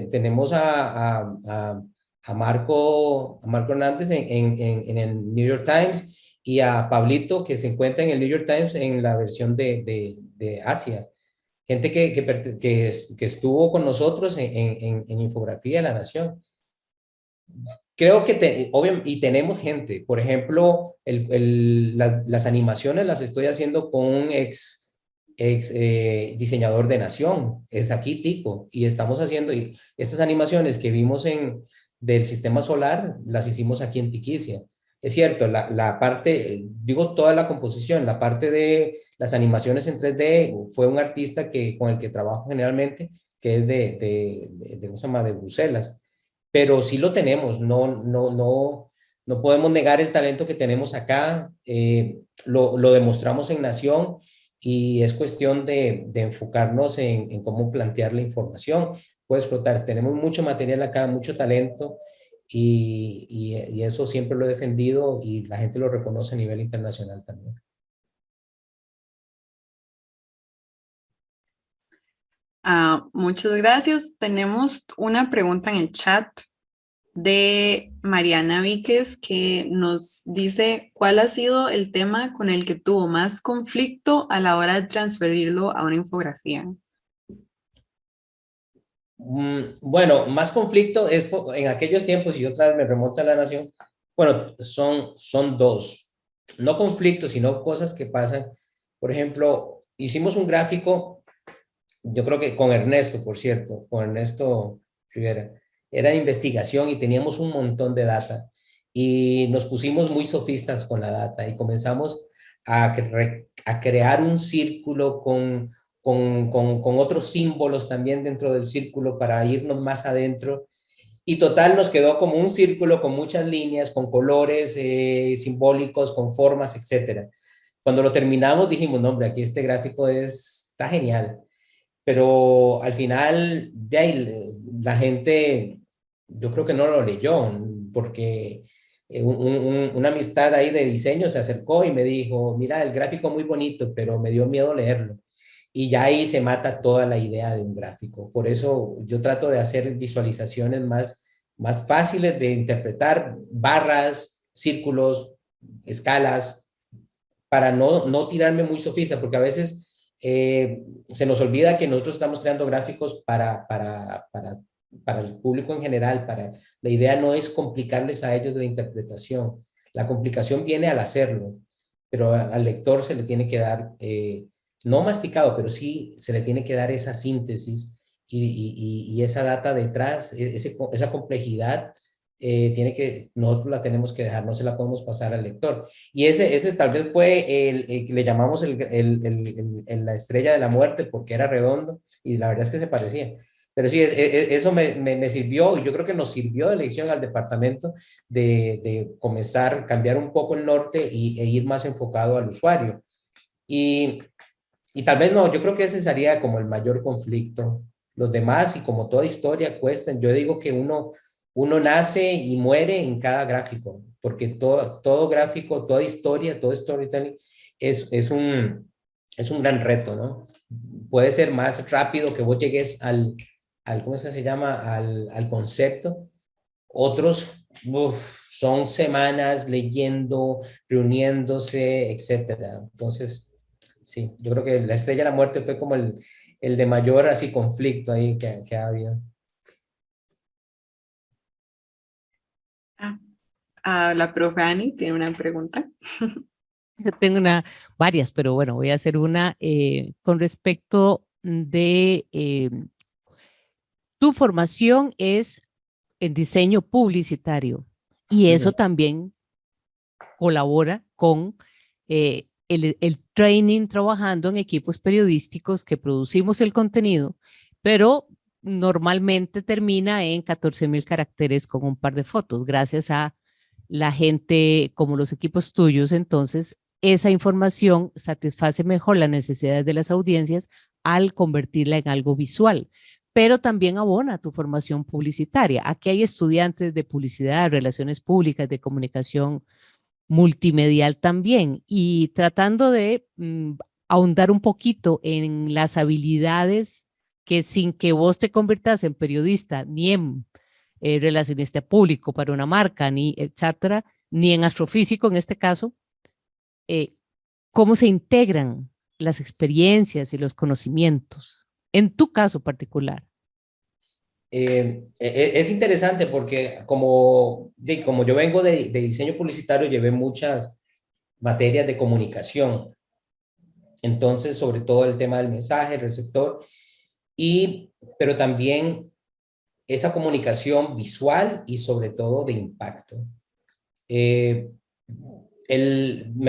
tenemos a Marco Hernández en el New York Times y a Pablito que se encuentra en el New York Times en la versión de Asia. Gente que estuvo con nosotros en Infografía de la Nación. Creo que obviamente, y tenemos gente, por ejemplo, las animaciones las estoy haciendo con un ex diseñador de Nación, es aquí Tico, y estamos haciendo, y estas animaciones que vimos del sistema solar, las hicimos aquí en Tiquicia. Es cierto, la parte, digo toda la composición, la parte de las animaciones en 3D, fue un artista con el que trabajo generalmente, que es ¿cómo se llama? De Bruselas, pero sí lo tenemos, no podemos negar el talento que tenemos acá, lo demostramos en Nación y es cuestión de enfocarnos en cómo plantear la información, puede explotar, tenemos mucho material acá, mucho talento y eso siempre lo he defendido y la gente lo reconoce a nivel internacional también. Muchas gracias. Tenemos una pregunta en el chat de Mariana Víquez, que nos dice cuál ha sido el tema con el que tuvo más conflicto a la hora de transferirlo a una infografía. Bueno, más conflicto es en aquellos tiempos, y otra vez me remonta a La Nación. Bueno, son dos, no conflictos, sino cosas que pasan. Por ejemplo, hicimos un gráfico, yo creo que con Ernesto, por cierto, con Ernesto Rivera, era de investigación y teníamos un montón de data y nos pusimos muy sofistas con la data y comenzamos a crear un círculo con otros símbolos también dentro del círculo para irnos más adentro. Y total nos quedó como un círculo con muchas líneas, con colores simbólicos, con formas, etcétera. Cuando lo terminamos dijimos, no, hombre, aquí este gráfico está genial. Pero al final, de ahí, la gente, yo creo que no lo leyó, porque una amistad ahí de diseño se acercó y me dijo, mira, el gráfico muy bonito, pero me dio miedo leerlo. Y ya ahí se mata toda la idea de un gráfico. Por eso yo trato de hacer visualizaciones más fáciles de interpretar, barras, círculos, escalas, para no tirarme muy sofista, porque a veces se nos olvida que nosotros estamos creando gráficos para el público en general. La idea no es complicarles a ellos la interpretación. La complicación viene al hacerlo, pero al lector se le tiene que dar, no masticado, pero sí se le tiene que dar esa síntesis y esa data detrás, esa complejidad. Nosotros la tenemos que dejar, no se la podemos pasar al lector. Y ese tal vez fue el que le llamamos la estrella de la muerte, porque era redondo y la verdad es que se parecía. Pero sí, eso me sirvió, y yo creo que nos sirvió de lección al departamento de comenzar, cambiar un poco el norte e ir más enfocado al usuario. Y tal vez no, yo creo que ese sería como el mayor conflicto. Los demás, y como toda historia, cuestan. Yo digo que uno nace y muere en cada gráfico, porque todo gráfico, toda historia, todo storytelling es un gran reto, ¿no? Puede ser más rápido que vos llegues ¿cómo se llama? Al concepto. Otros son semanas leyendo, reuniéndose, etcétera. Entonces, sí, yo creo que la estrella de la muerte fue como el de mayor así conflicto ahí que ha habido. La profe Ani tiene una pregunta. Yo tengo varias, pero bueno, voy a hacer una con respecto de tu formación es en diseño publicitario y eso también colabora con el training trabajando en equipos periodísticos que producimos el contenido, pero normalmente termina en 14,000 caracteres con un par de fotos, gracias a la gente como los equipos tuyos. Entonces, esa información satisface mejor las necesidades de las audiencias al convertirla en algo visual, pero también abona tu formación publicitaria. Aquí hay estudiantes de publicidad, relaciones públicas, de comunicación multimedial también, y tratando de ahondar un poquito en las habilidades que sin que vos te conviertas en periodista, ni en relacionista público para una marca, ni etcétera, ni en astrofísico en este caso, cómo se integran las experiencias y los conocimientos, en tu caso particular. Es interesante porque como yo vengo de diseño publicitario, llevé muchas materias de comunicación. Entonces, sobre todo el tema del mensaje, el receptor, pero también esa comunicación visual y sobre todo de impacto. Me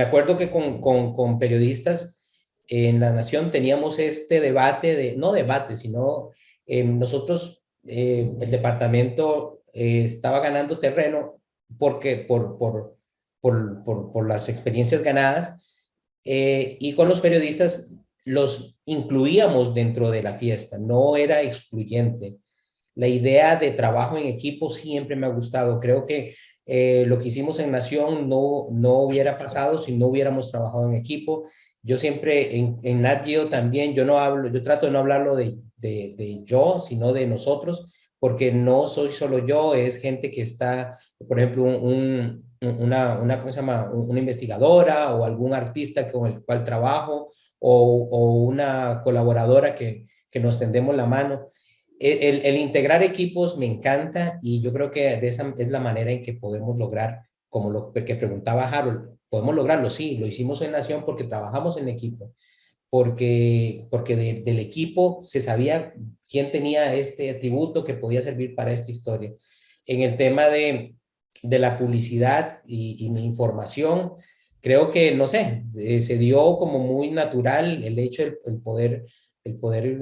acuerdo que con periodistas en La Nación teníamos este debate, no debate, sino nosotros, el departamento estaba ganando terreno porque por las experiencias ganadas, y con los periodistas los incluíamos dentro de la fiesta, no era excluyente. La idea de trabajo en equipo siempre me ha gustado. Creo que lo que hicimos en Nación no hubiera pasado si no hubiéramos trabajado en equipo. Yo siempre en Nat Geo también, yo trato de no hablarlo de yo, sino de nosotros, porque no soy solo yo, es gente que está, por ejemplo, ¿cómo se llama? Una investigadora o algún artista con el cual trabajo o una colaboradora que nos tendemos la mano. El integrar equipos me encanta y yo creo que de esa es la manera en que podemos lograr, como lo que preguntaba Harold, podemos lograrlo, sí, lo hicimos en Nación porque trabajamos en equipo, porque del equipo se sabía quién tenía este atributo que podía servir para esta historia. En el tema de la publicidad y mi información, creo que, no sé, se dio como muy natural el hecho, el poder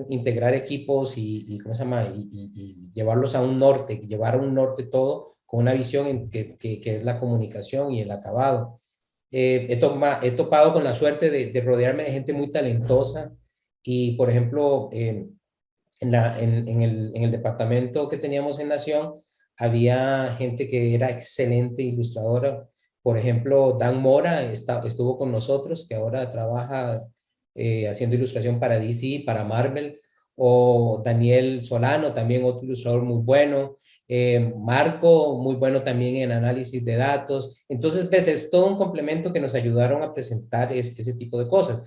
integrar equipos y ¿cómo se llama? Y llevarlos a un norte, llevar a un norte todo con una visión que es la comunicación y el acabado. He topado con la suerte de rodearme de gente muy talentosa y, por ejemplo, en el departamento que teníamos en Nación, había gente que era excelente ilustradora. Por ejemplo, Dan Mora estuvo con nosotros, que ahora trabaja haciendo ilustración para DC, para Marvel, o Daniel Solano, también otro ilustrador muy bueno. Marco, muy bueno también en análisis de datos. Entonces, ves, es todo un complemento que nos ayudaron a presentar ese tipo de cosas.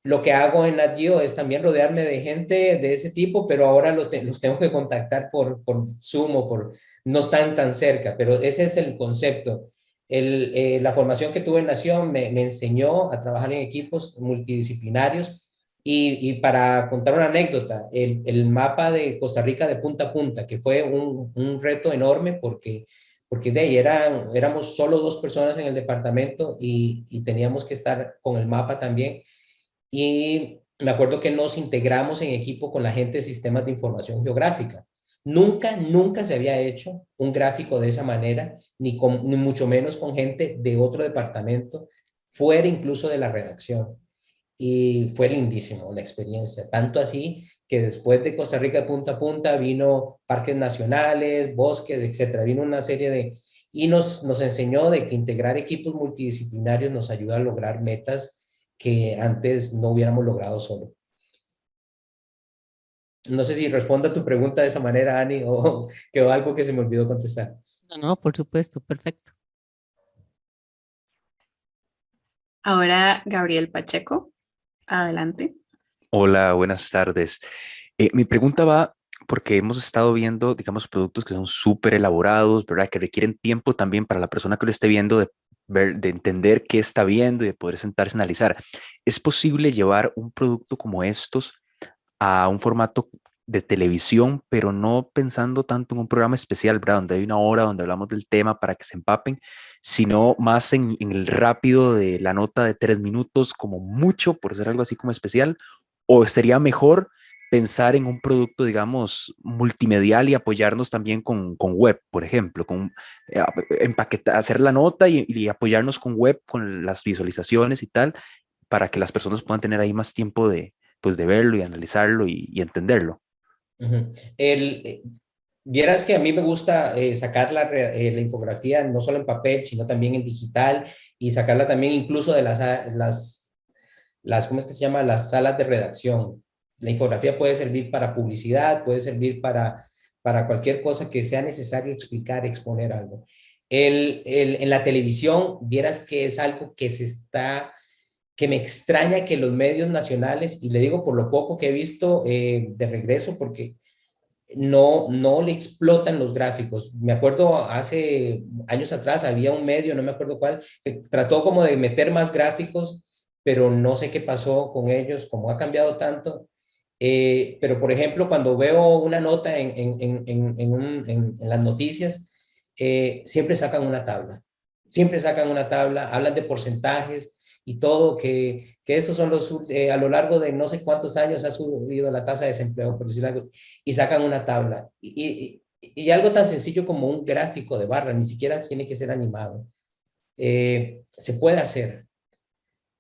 Lo que hago en Nat Geo es también rodearme de gente de ese tipo, pero ahora los tengo que contactar por Zoom o no están tan cerca, pero ese es el concepto. La formación que tuve en Nación me enseñó a trabajar en equipos multidisciplinarios y para contar una anécdota, el mapa de Costa Rica de punta a punta, que fue un reto enorme porque de ahí éramos solo 2 personas en el departamento y teníamos que estar con el mapa también. Y me acuerdo que nos integramos en equipo con la gente de sistemas de información geográfica. Nunca se había hecho un gráfico de esa manera, ni mucho menos con gente de otro departamento, fuera incluso de la redacción. Y fue lindísimo la experiencia, tanto así que después de Costa Rica de punta a punta vino parques nacionales, bosques, etcétera. Vino una serie y nos enseñó de que integrar equipos multidisciplinarios nos ayuda a lograr metas que antes no hubiéramos logrado solo. No sé si respondo a tu pregunta de esa manera, Ani, o quedó algo que se me olvidó contestar. No, por supuesto, perfecto. Ahora Gabriel Pacheco, adelante. Hola, buenas tardes. Mi pregunta va porque hemos estado viendo, digamos, productos que son súper elaborados, ¿verdad? Que requieren tiempo también para la persona que lo esté viendo de ver, de entender qué está viendo y de poder sentarse a analizar. ¿Es posible llevar un producto como estos a un formato de televisión, pero no pensando tanto en un programa especial, ¿verdad? Donde hay una hora donde hablamos del tema para que se empapen, sino más en el rápido de la nota de 3 minutos, como mucho, por ser algo así como especial? ¿O sería mejor pensar en un producto, digamos, multimedial y apoyarnos también con web, por ejemplo, hacer la nota y apoyarnos con web, con las visualizaciones y tal, para que las personas puedan tener ahí más tiempo pues, de verlo y analizarlo y entenderlo? Uh-huh. Vieras que a mí me gusta sacar la infografía no solo en papel, sino también en digital y sacarla también incluso de ¿cómo es que se llama? Las salas de redacción. La infografía puede servir para publicidad, puede servir para cualquier cosa que sea necesario explicar, exponer algo. En la televisión, vieras que es algo que me extraña que los medios nacionales, y le digo por lo poco que he visto de regreso, porque no le explotan los gráficos. Me acuerdo hace años atrás había un medio, no me acuerdo cuál, que trató como de meter más gráficos, pero no sé qué pasó con ellos, como ha cambiado tanto. Pero, por ejemplo, cuando veo una nota en las noticias, siempre sacan una tabla, hablan de porcentajes y todo, que esos son a lo largo de no sé cuántos años ha subido la tasa de desempleo, por decir algo, y sacan una tabla. Y algo tan sencillo como un gráfico de barra, ni siquiera tiene que ser animado. Se puede hacer.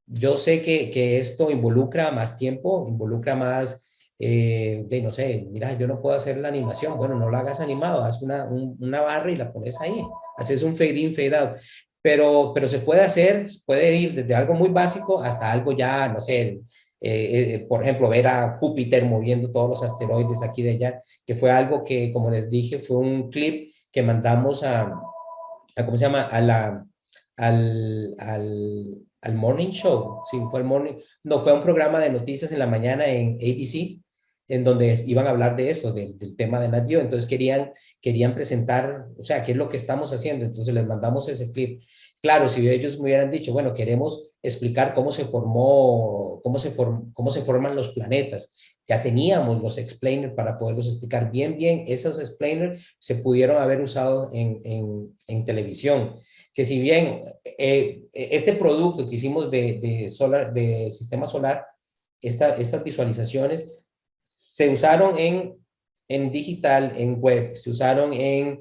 Yo sé que esto involucra más tiempo, involucra más, no sé, mira, yo no puedo hacer la animación. Bueno, no la hagas animado, haz una barra y la pones ahí. Haces un fade in, fade out. Pero se puede hacer, puede ir desde algo muy básico hasta algo ya, no sé, por ejemplo, ver a Júpiter moviendo todos los asteroides aquí y de allá, que fue algo que, como les dije, fue un clip que mandamos ¿cómo se llama? Al morning show, sí, fue el morning, no, fue un programa de noticias en la mañana en ABC, en donde iban a hablar de eso, del tema de Nat Geo. Entonces querían presentar, o sea, qué es lo que estamos haciendo. Entonces les mandamos ese clip. Claro, si ellos me hubieran dicho, bueno, queremos explicar cómo se formó, cómo se forman los planetas, ya teníamos los explainers para poderlos explicar bien. Esos explainers se pudieron haber usado en televisión. Que si bien este producto que hicimos de sistema solar, estas visualizaciones se usaron en digital, en web, se usaron en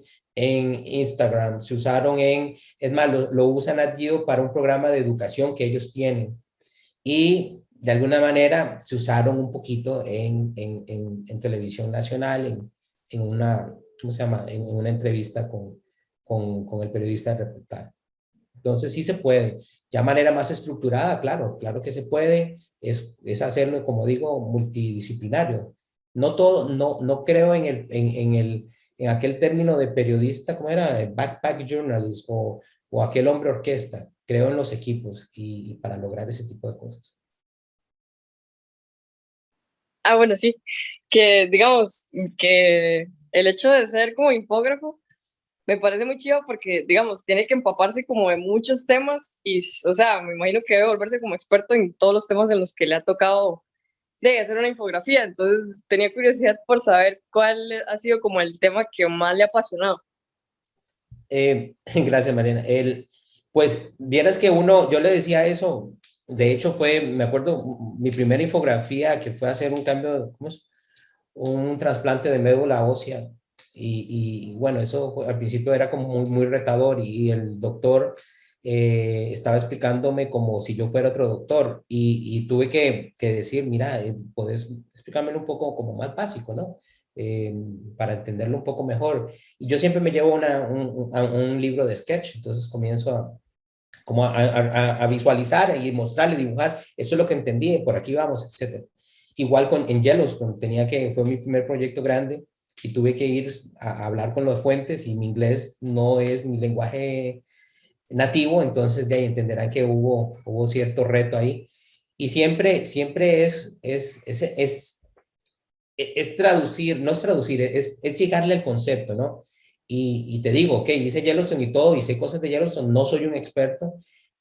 Instagram, se usaron es más, lo usan allí para un programa de educación que ellos tienen. Y de alguna manera se usaron un poquito en televisión nacional, en una, ¿cómo se llama? En una entrevista con el periodista de reportaje. Entonces sí se puede. Ya de manera más estructurada, claro que se puede, es hacerlo, como digo, multidisciplinario. No todo, no creo en aquel término de periodista, ¿cómo era? Backpack journalist o aquel hombre orquesta. Creo en los equipos y para lograr ese tipo de cosas. Ah, bueno, sí, que digamos que el hecho de ser como infógrafo me parece muy chido porque, digamos, tiene que empaparse como de muchos temas y, o sea, me imagino que debe volverse como experto en todos los temas en los que le ha tocado de hacer una infografía. Entonces, tenía curiosidad por saber cuál ha sido como el tema que más le ha apasionado. Gracias, Mariana. Pues, vieras que yo le decía eso, de hecho me acuerdo, mi primera infografía que fue hacer un cambio, ¿cómo es? Un trasplante de médula ósea. Y bueno, eso al principio era como muy retador y el doctor estaba explicándome como si yo fuera otro doctor y tuve que decir, mira, puedes explicármelo un poco como más básico, ¿no? Para entenderlo un poco mejor. Y yo siempre me llevo a un libro de sketch, entonces comienzo a visualizar y mostrarle, dibujar, eso es lo que entendí, por aquí vamos, etcétera. Igual en Yellowstone, fue mi primer proyecto grande y tuve que ir a hablar con las fuentes y mi inglés no es mi lenguaje nativo, entonces de ahí entenderán que hubo cierto reto ahí. Y siempre es traducir, no es traducir, es llegarle al concepto, ¿no? Y te digo, ok, hice Yellowstone y todo, hice cosas de Yellowstone, no soy un experto,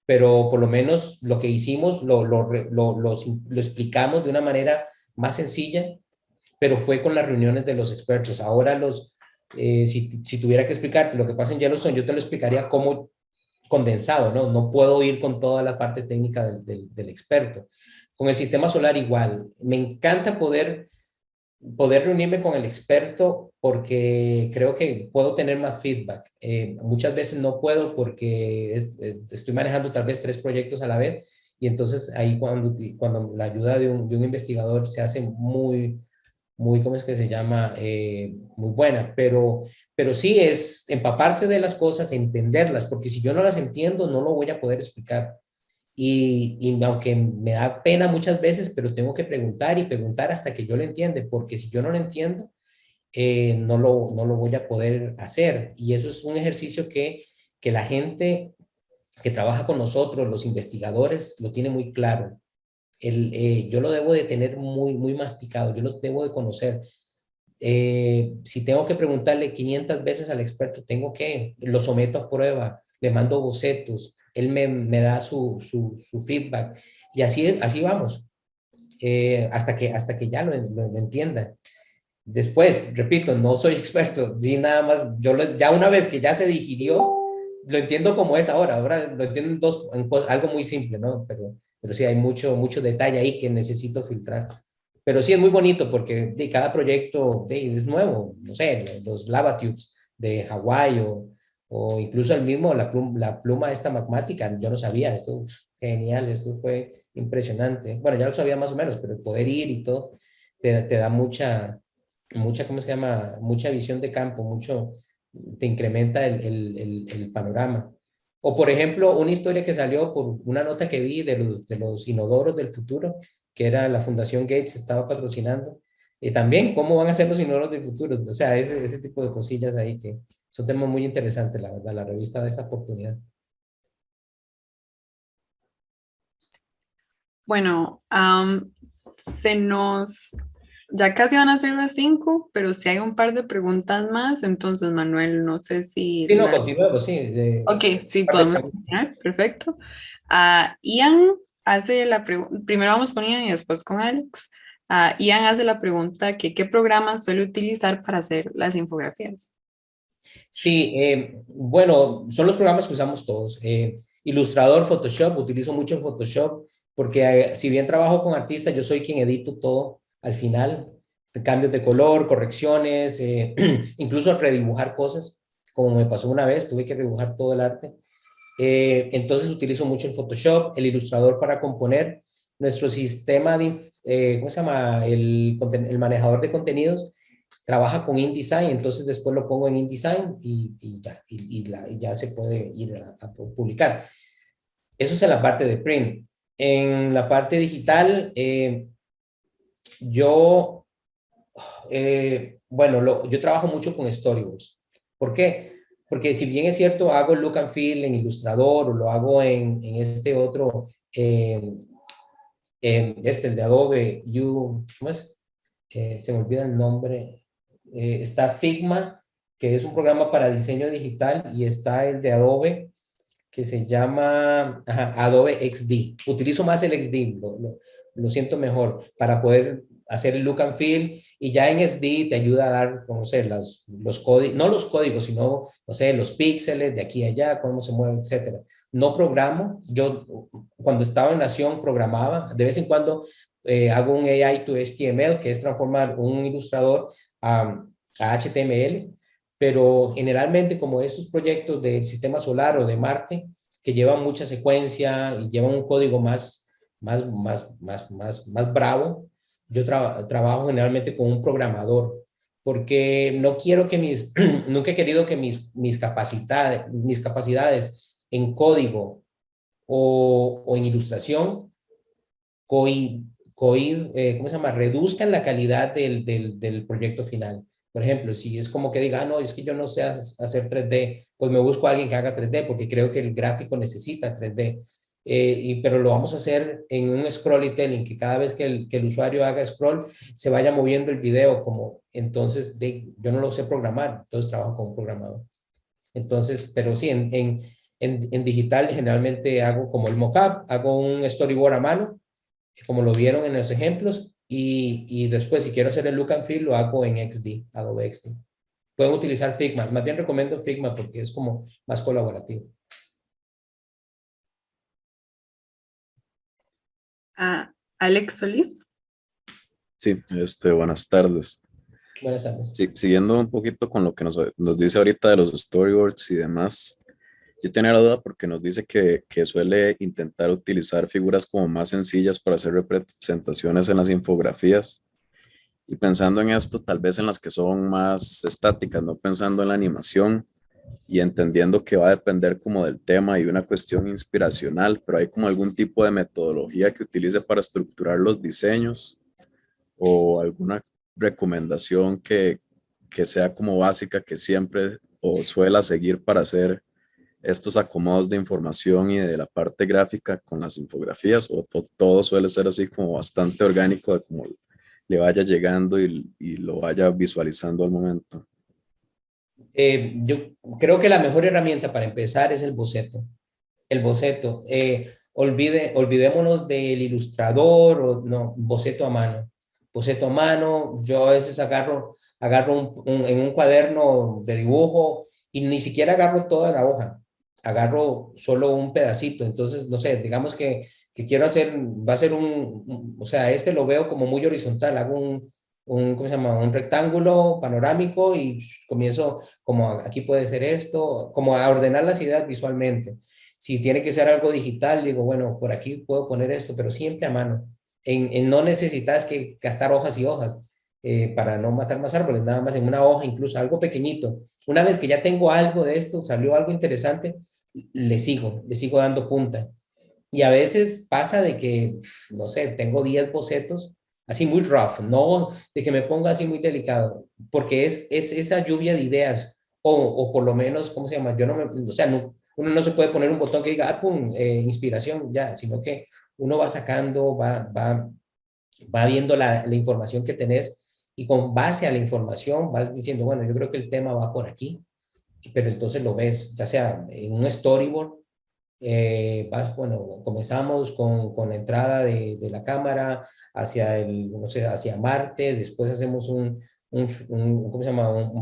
pero por lo menos lo que hicimos lo explicamos de una manera más sencilla, pero fue con las reuniones de los expertos. Ahora si tuviera que explicar lo que pasa en Yellowstone, yo te lo explicaría como condensado, ¿no? No puedo ir con toda la parte técnica del experto. Con el sistema solar igual. Me encanta poder reunirme con el experto porque creo que puedo tener más feedback. Muchas veces no puedo porque estoy manejando tal vez 3 proyectos a la vez y entonces ahí cuando la ayuda de un investigador se hace ¿cómo es que se llama? Muy buena, pero sí es empaparse de las cosas, entenderlas, porque si yo no las entiendo, no lo voy a poder explicar. Y aunque me da pena muchas veces, pero tengo que preguntar y preguntar hasta que yo lo entienda, porque si yo no lo entiendo, no lo voy a poder hacer. Y eso es un ejercicio que la gente que trabaja con nosotros, los investigadores, lo tiene muy claro. Yo lo debo de tener muy masticado, yo lo debo de conocer. Si tengo que preguntarle 500 veces al experto, lo someto a prueba, le mando bocetos, él me da su feedback y así vamos, hasta que ya lo entienda. Después, repito, no soy experto, sí, nada más, ya una vez que ya se digirió, lo entiendo como es ahora lo entiendo algo muy simple, ¿no? Pero sí hay mucho detalle ahí que necesito filtrar. Pero sí es muy bonito porque de cada proyecto es nuevo, no sé, los lava tubes de Hawái o incluso la pluma esta magmática, yo no sabía, esto genial, esto fue impresionante. Bueno, ya lo sabía más o menos, pero el poder ir y todo te da ¿cómo se llama? Mucha visión de campo, te incrementa el panorama. O por ejemplo, una historia que salió por una nota que vi de los inodoros del futuro, que era la Fundación Gates, estaba patrocinando. Y también, ¿cómo van a ser los inodoro del futuro? O sea, ese tipo de cosillas ahí que son temas muy interesantes, la verdad. La revista da esa oportunidad. Bueno, ya casi van a ser las 5, pero si hay un par de preguntas más, entonces Manuel, no sé si... Sí, no, continuamos, sí. Ok, sí, podemos continuar, perfecto. Ian hace la pregunta, primero vamos con Ian y después con Alex. Ian hace la pregunta que ¿qué programa suele utilizar para hacer las infografías? Sí, bueno, son los programas que usamos todos. Ilustrador, Photoshop, utilizo mucho Photoshop porque si bien trabajo con artistas, yo soy quien edito todo al final, cambios de color, correcciones, incluso redibujar cosas, como me pasó una vez, tuve que redibujar todo el arte. Entonces utilizo mucho el Photoshop, el Ilustrador para componer, nuestro sistema de, ¿cómo se llama? El manejador de contenidos trabaja con InDesign, entonces después lo pongo en InDesign y ya se puede ir a publicar. Eso es en la parte de print. En la parte digital, yo, bueno, yo trabajo mucho con storyboards. ¿Por qué? Porque si bien es cierto, hago el look and feel en Illustrator o lo hago en este otro, el de Adobe, ¿cómo es? Se me olvida el nombre. Está Figma, que es un programa para diseño digital, y está el de Adobe, que se llama Adobe XD. Utilizo más el XD, lo siento mejor, para poder hacer el look and feel, y ya en SD te ayuda a dar, no sé, los códigos, no los códigos, sino, no sé, los píxeles de aquí a allá, cómo se mueven, etcétera. No programo, yo cuando estaba en Nación programaba, de vez en cuando hago un AI to HTML, que es transformar un ilustrador a HTML, pero generalmente como estos proyectos del sistema solar o de Marte, que llevan mucha secuencia y llevan un código más bravo, yo trabajo generalmente con un programador, porque no quiero que nunca he querido que mis capacidades en código o en ilustración ¿cómo se llama? Reduzcan la calidad del proyecto final. Por ejemplo, si es como que diga, no, es que yo no sé hacer 3D, pues me busco a alguien que haga 3D porque creo que el gráfico necesita 3D. Pero lo vamos a hacer en un scrollytelling, que cada vez que el usuario haga scroll, se vaya moviendo el video, entonces yo no lo sé programar, entonces trabajo con un programador. Entonces, pero sí, en digital generalmente hago como el mockup, hago un storyboard a mano, como lo vieron en los ejemplos, y después si quiero hacer el look and feel lo hago en XD, Adobe XD. Pueden utilizar Figma, más bien recomiendo Figma porque es como más colaborativo. Alex Solís. Sí, buenas tardes. Buenas tardes. Sí, siguiendo un poquito con lo que nos dice ahorita de los storyboards y demás, yo tenía la duda porque nos dice que suele intentar utilizar figuras como más sencillas para hacer representaciones en las infografías. Y pensando en esto, tal vez en las que son más estáticas, no pensando en la animación y entendiendo que va a depender como del tema y de una cuestión inspiracional, pero hay como algún tipo de metodología que utilice para estructurar los diseños o alguna recomendación que sea como básica, que siempre o suela seguir para hacer estos acomodos de información y de la parte gráfica con las infografías, o todo suele ser así como bastante orgánico de cómo le vaya llegando y lo vaya visualizando al momento. Yo creo que la mejor herramienta para empezar es el boceto. El boceto. Olvidémonos del ilustrador o no, boceto a mano. Boceto a mano, yo a veces agarro en un cuaderno de dibujo y ni siquiera agarro toda la hoja, agarro solo un pedacito. Entonces, no sé, digamos que quiero hacer, va a ser o sea, lo veo como muy horizontal, hago ¿cómo se llama? Un rectángulo panorámico y comienzo como aquí puede ser esto, como a ordenar las ideas visualmente. Si tiene que ser algo digital, digo, bueno, por aquí puedo poner esto, pero siempre a mano. No necesitas que gastar hojas y hojas para no matar más árboles, nada más en una hoja, incluso algo pequeñito. Una vez que ya tengo algo de esto, salió algo interesante, le sigo dando punta. Y a veces pasa de que, no sé, tengo 10 bocetos, así muy rough, no de que me ponga así muy delicado, porque es esa lluvia de ideas, o por lo menos, ¿cómo se llama? Yo no me, o sea, no, uno no se puede poner un botón que diga, ah, pum, inspiración, ya, sino que uno va sacando, va viendo la información que tenés y con base a la información vas diciendo, bueno, yo creo que el tema va por aquí, pero entonces lo ves, ya sea en un storyboard, bueno, comenzamos con la entrada de la cámara hacia no sé, hacia Marte, después hacemos ¿cómo se llama?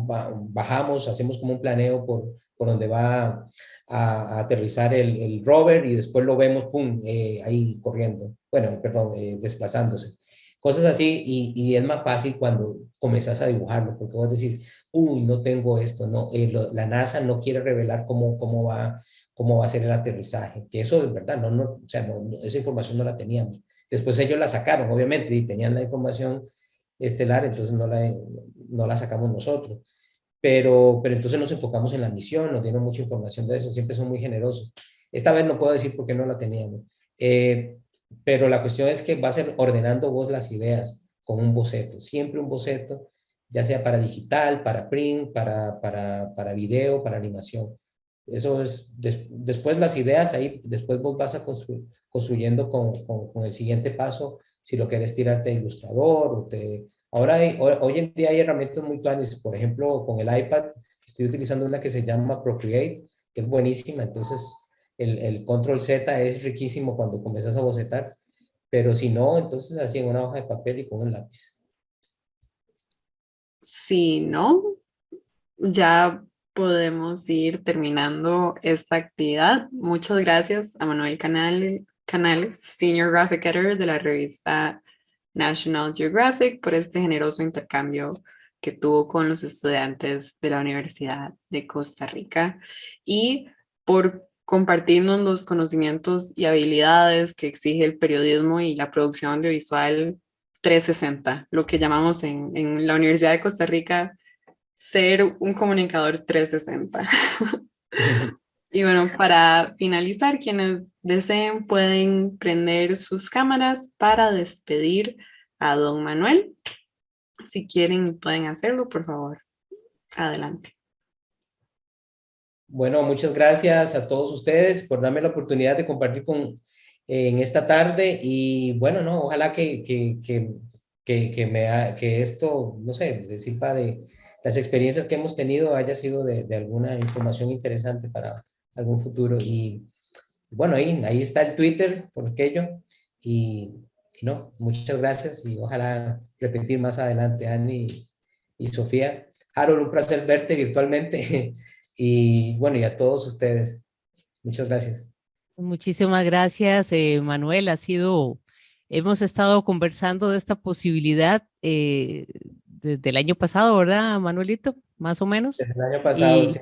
Bajamos, hacemos como un planeo por donde va a aterrizar el rover y después lo vemos, pum, ahí corriendo, bueno, perdón, desplazándose. Cosas así, y es más fácil cuando comenzás a dibujarlo, porque vos decís, uy, no tengo esto, no, la NASA no quiere revelar cómo va a ser el aterrizaje, que eso es verdad, o sea, esa información no la teníamos. Después ellos la sacaron, obviamente, y tenían la información estelar, entonces no la sacamos nosotros. Pero entonces nos enfocamos en la misión, nos dieron mucha información de eso, siempre son muy generosos. Esta vez no puedo decir por qué no la teníamos. Pero la cuestión es que va a ser ordenando vos las ideas con un boceto, siempre un boceto, ya sea para digital, para print, para video, para animación. Eso es, después las ideas ahí, después vos vas a construyendo con el siguiente paso, si lo querés tirarte de ilustrador Ahora hoy en día hay herramientas muy grandes, por ejemplo, con el iPad, estoy utilizando una que se llama Procreate, que es buenísima, entonces el control Z es riquísimo cuando comienzas a bocetar, pero si no, entonces así en una hoja de papel y con un lápiz. Si no, ya podemos ir terminando esta actividad. Muchas gracias a Manuel Canales, Senior Graphic Editor de la revista National Geographic, por este generoso intercambio que tuvo con los estudiantes de la Universidad de Costa Rica y por compartirnos los conocimientos y habilidades que exige el periodismo y la producción audiovisual 360, lo que llamamos en la Universidad de Costa Rica ser un comunicador 360. Y bueno, para finalizar, quienes deseen pueden prender sus cámaras para despedir a don Manuel. Si quieren, pueden hacerlo, por favor. Adelante. Bueno, muchas gracias a todos ustedes por darme la oportunidad de compartir en esta tarde y bueno, no, ojalá que esto, no sé, de sirva de las experiencias que hemos tenido haya sido de alguna información interesante para algún futuro y bueno, ahí está el Twitter por aquello y no, muchas gracias y ojalá repetir más adelante, Ani y Sofía. Harold, un placer verte virtualmente. Y bueno, y a todos ustedes, muchas gracias. Muchísimas gracias, Manuel. Hemos estado conversando de esta posibilidad desde el año pasado, ¿verdad, Manuelito? Más o menos. Desde el año pasado, sí.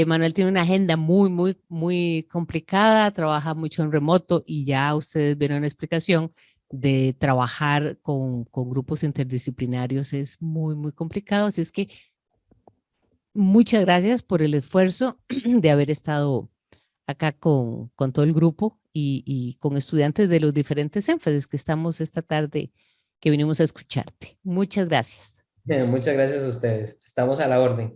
Manuel tiene una agenda muy complicada, trabaja mucho en remoto y ya ustedes vieron una explicación de trabajar con grupos interdisciplinarios es muy complicado. Así es que muchas gracias por el esfuerzo de haber estado acá con todo el grupo y con estudiantes de los diferentes énfasis que estamos esta tarde que vinimos a escucharte. Muchas gracias. Muchas gracias a ustedes. Estamos a la orden.